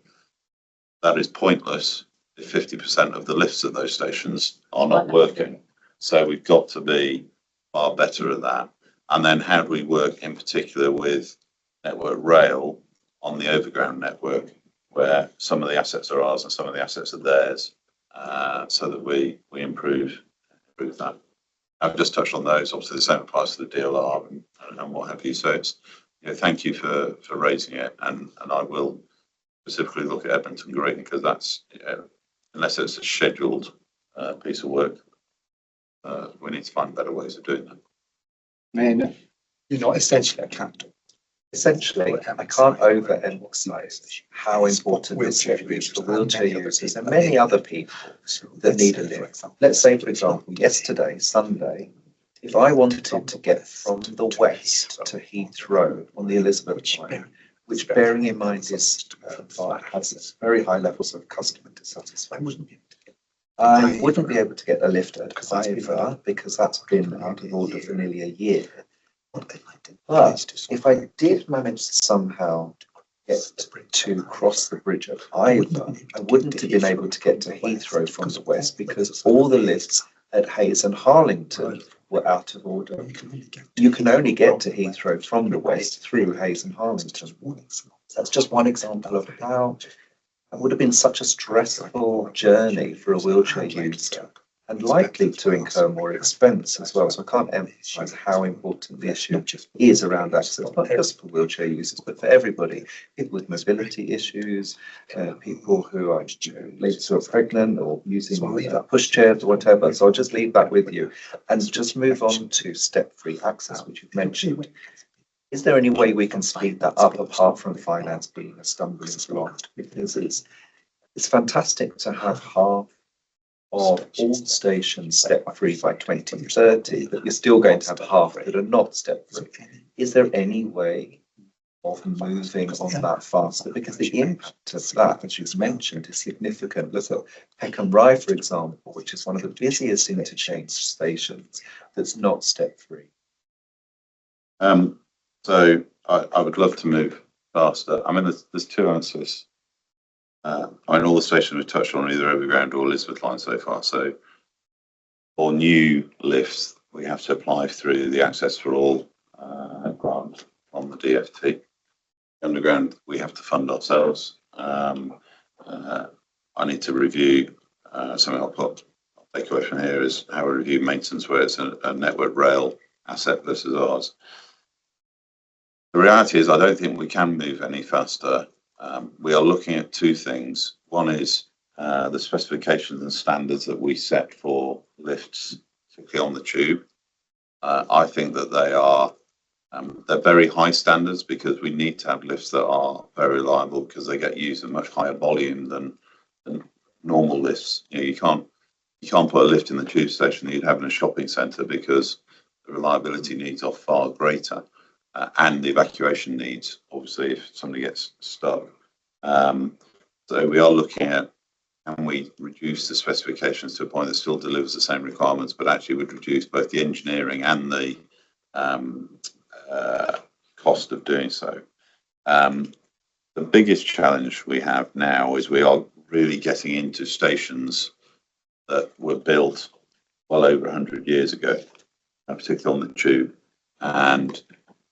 That is pointless if 50% of the lifts at those stations are not working. So we've got to be far better at that. And then how do we work in particular with Network Rail on the overground network, where some of the assets are ours and some of the assets are theirs, so that we improve that. I've just touched on those. Obviously, the same applies to the DLR and what have you. So it's, you know, thank you for raising it, and I will specifically look at Edmonton Green, because that's, you know, unless it's a scheduled piece of work, we need to find better ways of doing that. I mean, you're not essentially a capital. Essentially, I can't overemphasize how important this issue is for wheelchair users and many other people that need a lift. Let's say, for example, yesterday, Sunday, if I wanted to get from the west to Heathrow on the Elizabeth line, which, bearing in mind, has very high levels of customer dissatisfaction, I wouldn't be able to get a lift at either, because that's been out of order for nearly a year. But if I did manage to somehow get to cross the bridge at either, I wouldn't have been able to get to Heathrow from the west, because all the lifts at Hayes and Harlington were out of order. You can only get to Heathrow from the west through Hayes and Harlington. That's just one example of how it would have been such a stressful journey for a wheelchair user, and likely to incur more expense as well. So I can't emphasize how important the issue is around access, not just for wheelchair users, but for everybody. People with mobility issues, people who are, ladies who are pregnant or using pushchairs or whatever. So I'll just leave that with you and just move on to step-free access, which you've mentioned. Is there any way we can speed that up apart from finance being a stumbling block? Because it's fantastic to have half of all stations step-free by 2030, but you're still going to have half that are not step-free. Is there any way of moving on that faster? Because the impact of that, as you've mentioned, is significant. Look at Peckham Rye, for example, which is one of the busiest interchange stations that's not step-free. So I would love to move faster. I mean, there's two answers. I mean, all the stations we've touched on are either overground or Elizabeth line so far. So for new lifts, we have to apply through the Access for All grant on the DFT. Underground, we have to fund ourselves. I need to review something I'll take away from here is how we review maintenance, where it's a Network Rail asset versus ours. The reality is, I don't think we can move any faster we are looking at two things. One is the specifications and standards that we set for lifts, particularly on the tube. I think that they're very high standards because we need to have lifts that are very reliable because they get used in much higher volume than normal lifts. You can't put a lift in the tube station that you'd have in a shopping centre because the reliability needs are far greater, and the evacuation needs, obviously, if somebody gets stuck. So we are looking at, can we reduce the specifications to a point that still delivers the same requirements, but actually would reduce both the engineering and the cost of doing so. The biggest challenge we have now is we are really getting into stations that were built well over 100 years ago, particularly on the tube, and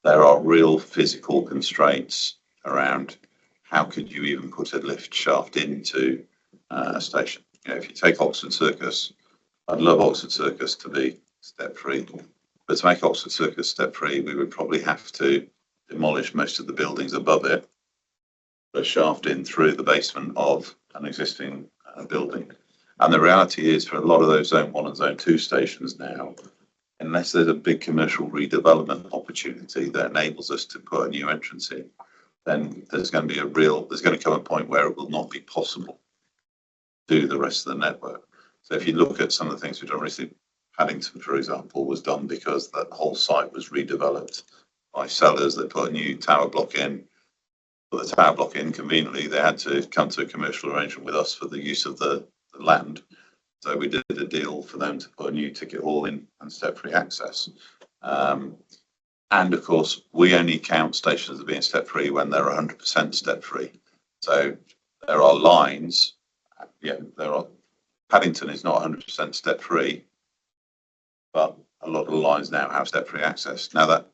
there are real physical constraints around how could you even put a lift shaft into a station. If you take Oxford Circus, I'd love Oxford Circus to be step-free, but to make Oxford Circus step-free, we would probably have to demolish most of the buildings above it, put a shaft in through the basement of an existing building. And the reality is, for a lot of those Zone 1 and Zone 2 stations now, unless there's a big commercial redevelopment opportunity that enables us to put a new entrance in, then there's going to come a point where it will not be possible to do the rest of the network. So if you look at some of the things we've done recently, Paddington, for example, was done because that whole site was redeveloped by sellers. They put a new tower block in. Put the tower block in, conveniently, they had to come to a commercial arrangement with us for the use of the land. So we did a deal for them to put a new ticket hall in and step-free access. And of course, we only count stations as being step-free when they're 100% step-free. So there are lines, Paddington is not 100% step-free, but a lot of the lines now have step-free access. Now that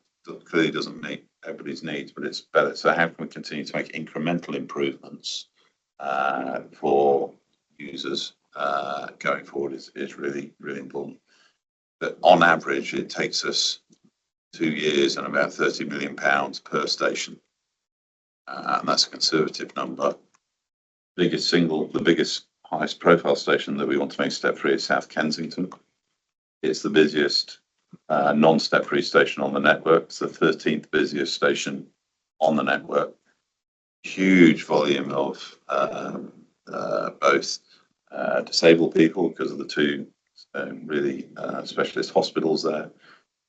clearly doesn't meet everybody's needs, but it's better. So how can we continue to make incremental improvements for users going forward is really, really important. But on average, it takes us 2 years and about £30 million per station. And that's a conservative number. The biggest highest profile station that we want to make step-free is South Kensington. It's the busiest non-step-free station on the network. It's the 13th busiest station on the network. Huge volume of both disabled people because of the two really specialist hospitals there,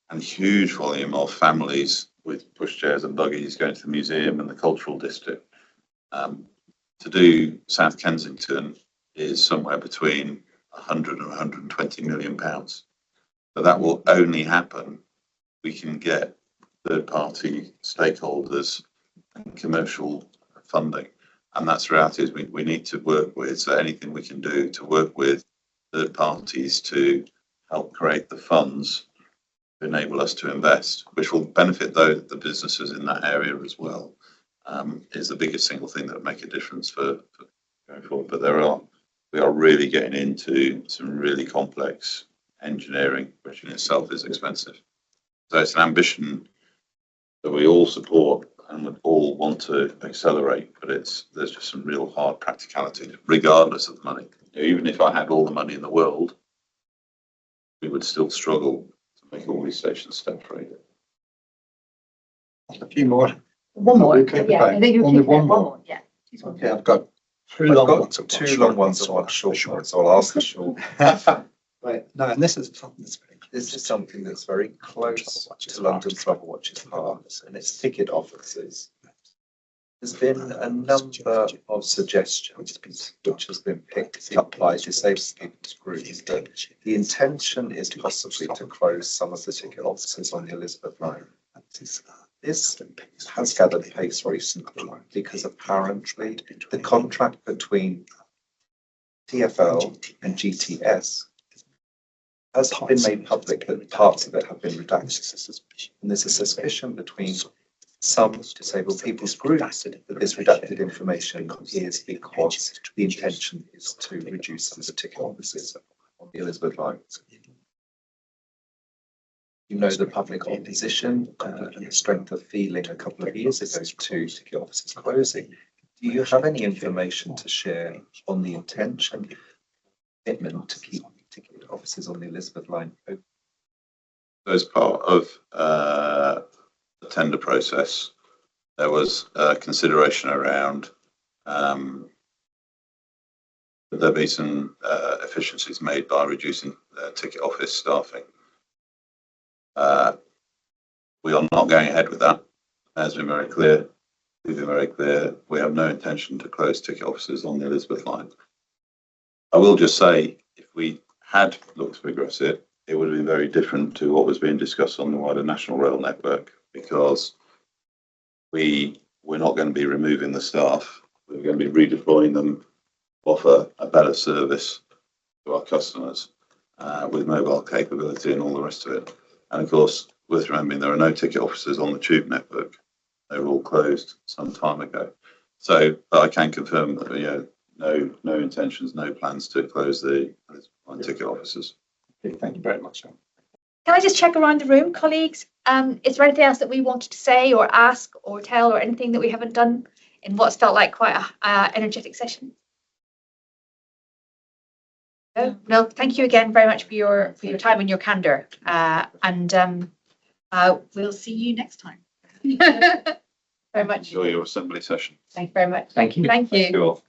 and huge volume of families with pushchairs and buggies going to the museum and the cultural district. To do South Kensington is somewhere between 100 and 120 million pounds. But that will only happen if we can get third-party stakeholders and commercial funding. And that's the reality, is we need to work with, so anything we can do to work with third parties to help create the funds to enable us to invest, which will benefit the businesses in that area as well, is the biggest single thing that will make a difference for going forward. But we are really getting into some really complex engineering, which in itself is expensive. So it's an ambition that we all support and would all want to accelerate, but there's just some real hard practicality, regardless of the money. Even if I had all the money in the world, we would still struggle to make all these stations step-free. A few more. One more. Okay, Yeah, I think you're only keeping one it. more. Yeah. Okay, I've got two I've long got ones. two long ones and one short one, so I'll ask the short. Right, no, and this is something that's very This is something that's very close to London TravelWatch's heart, and it's ticket offices. There's been a number of suggestions which has been picked up by disabled people's groups that the intention is possibly to close some of the ticket offices on the Elizabeth line. This has gathered pace recently because apparently the contract between TfL and GTS has been made public that parts of it have been redacted. And there's a suspicion between some disabled people's groups that this redacted information is because the intention is to reduce some of the ticket offices on the Elizabeth line. You know the public opposition and the strength of feeling a couple of years ago to ticket offices closing. Do you have any information to share on the intention, commitment to keep ticket offices on the Elizabeth line open? As part of the tender process, there was consideration around would there be some efficiencies made by reducing ticket office staffing. We are not going ahead with that. As been very clear, we've been very clear, we have no intention to close ticket offices on the Elizabeth line. I will just say, if we had looked to progress it, it would have been very different to what was being discussed on the wider national rail network, because we're not going to be removing the staff. We're going to be redeploying them, offer a better service to our customers with mobile capability and all the rest of it. And of course, worth remembering, there are no ticket offices on the tube network. They were all closed some time ago. So I can confirm that no intentions, no plans to close the ticket offices. Okay, thank you very much. Can I just check around the room, colleagues? Is there anything else that we wanted to say or ask or tell, or anything that we haven't done in what's felt like quite a energetic session? No, thank you again very much for your time and your candor. We'll see you next time. Very much. Enjoy your assembly session. Thank you very much. Thank you. Thank you. Thank you all.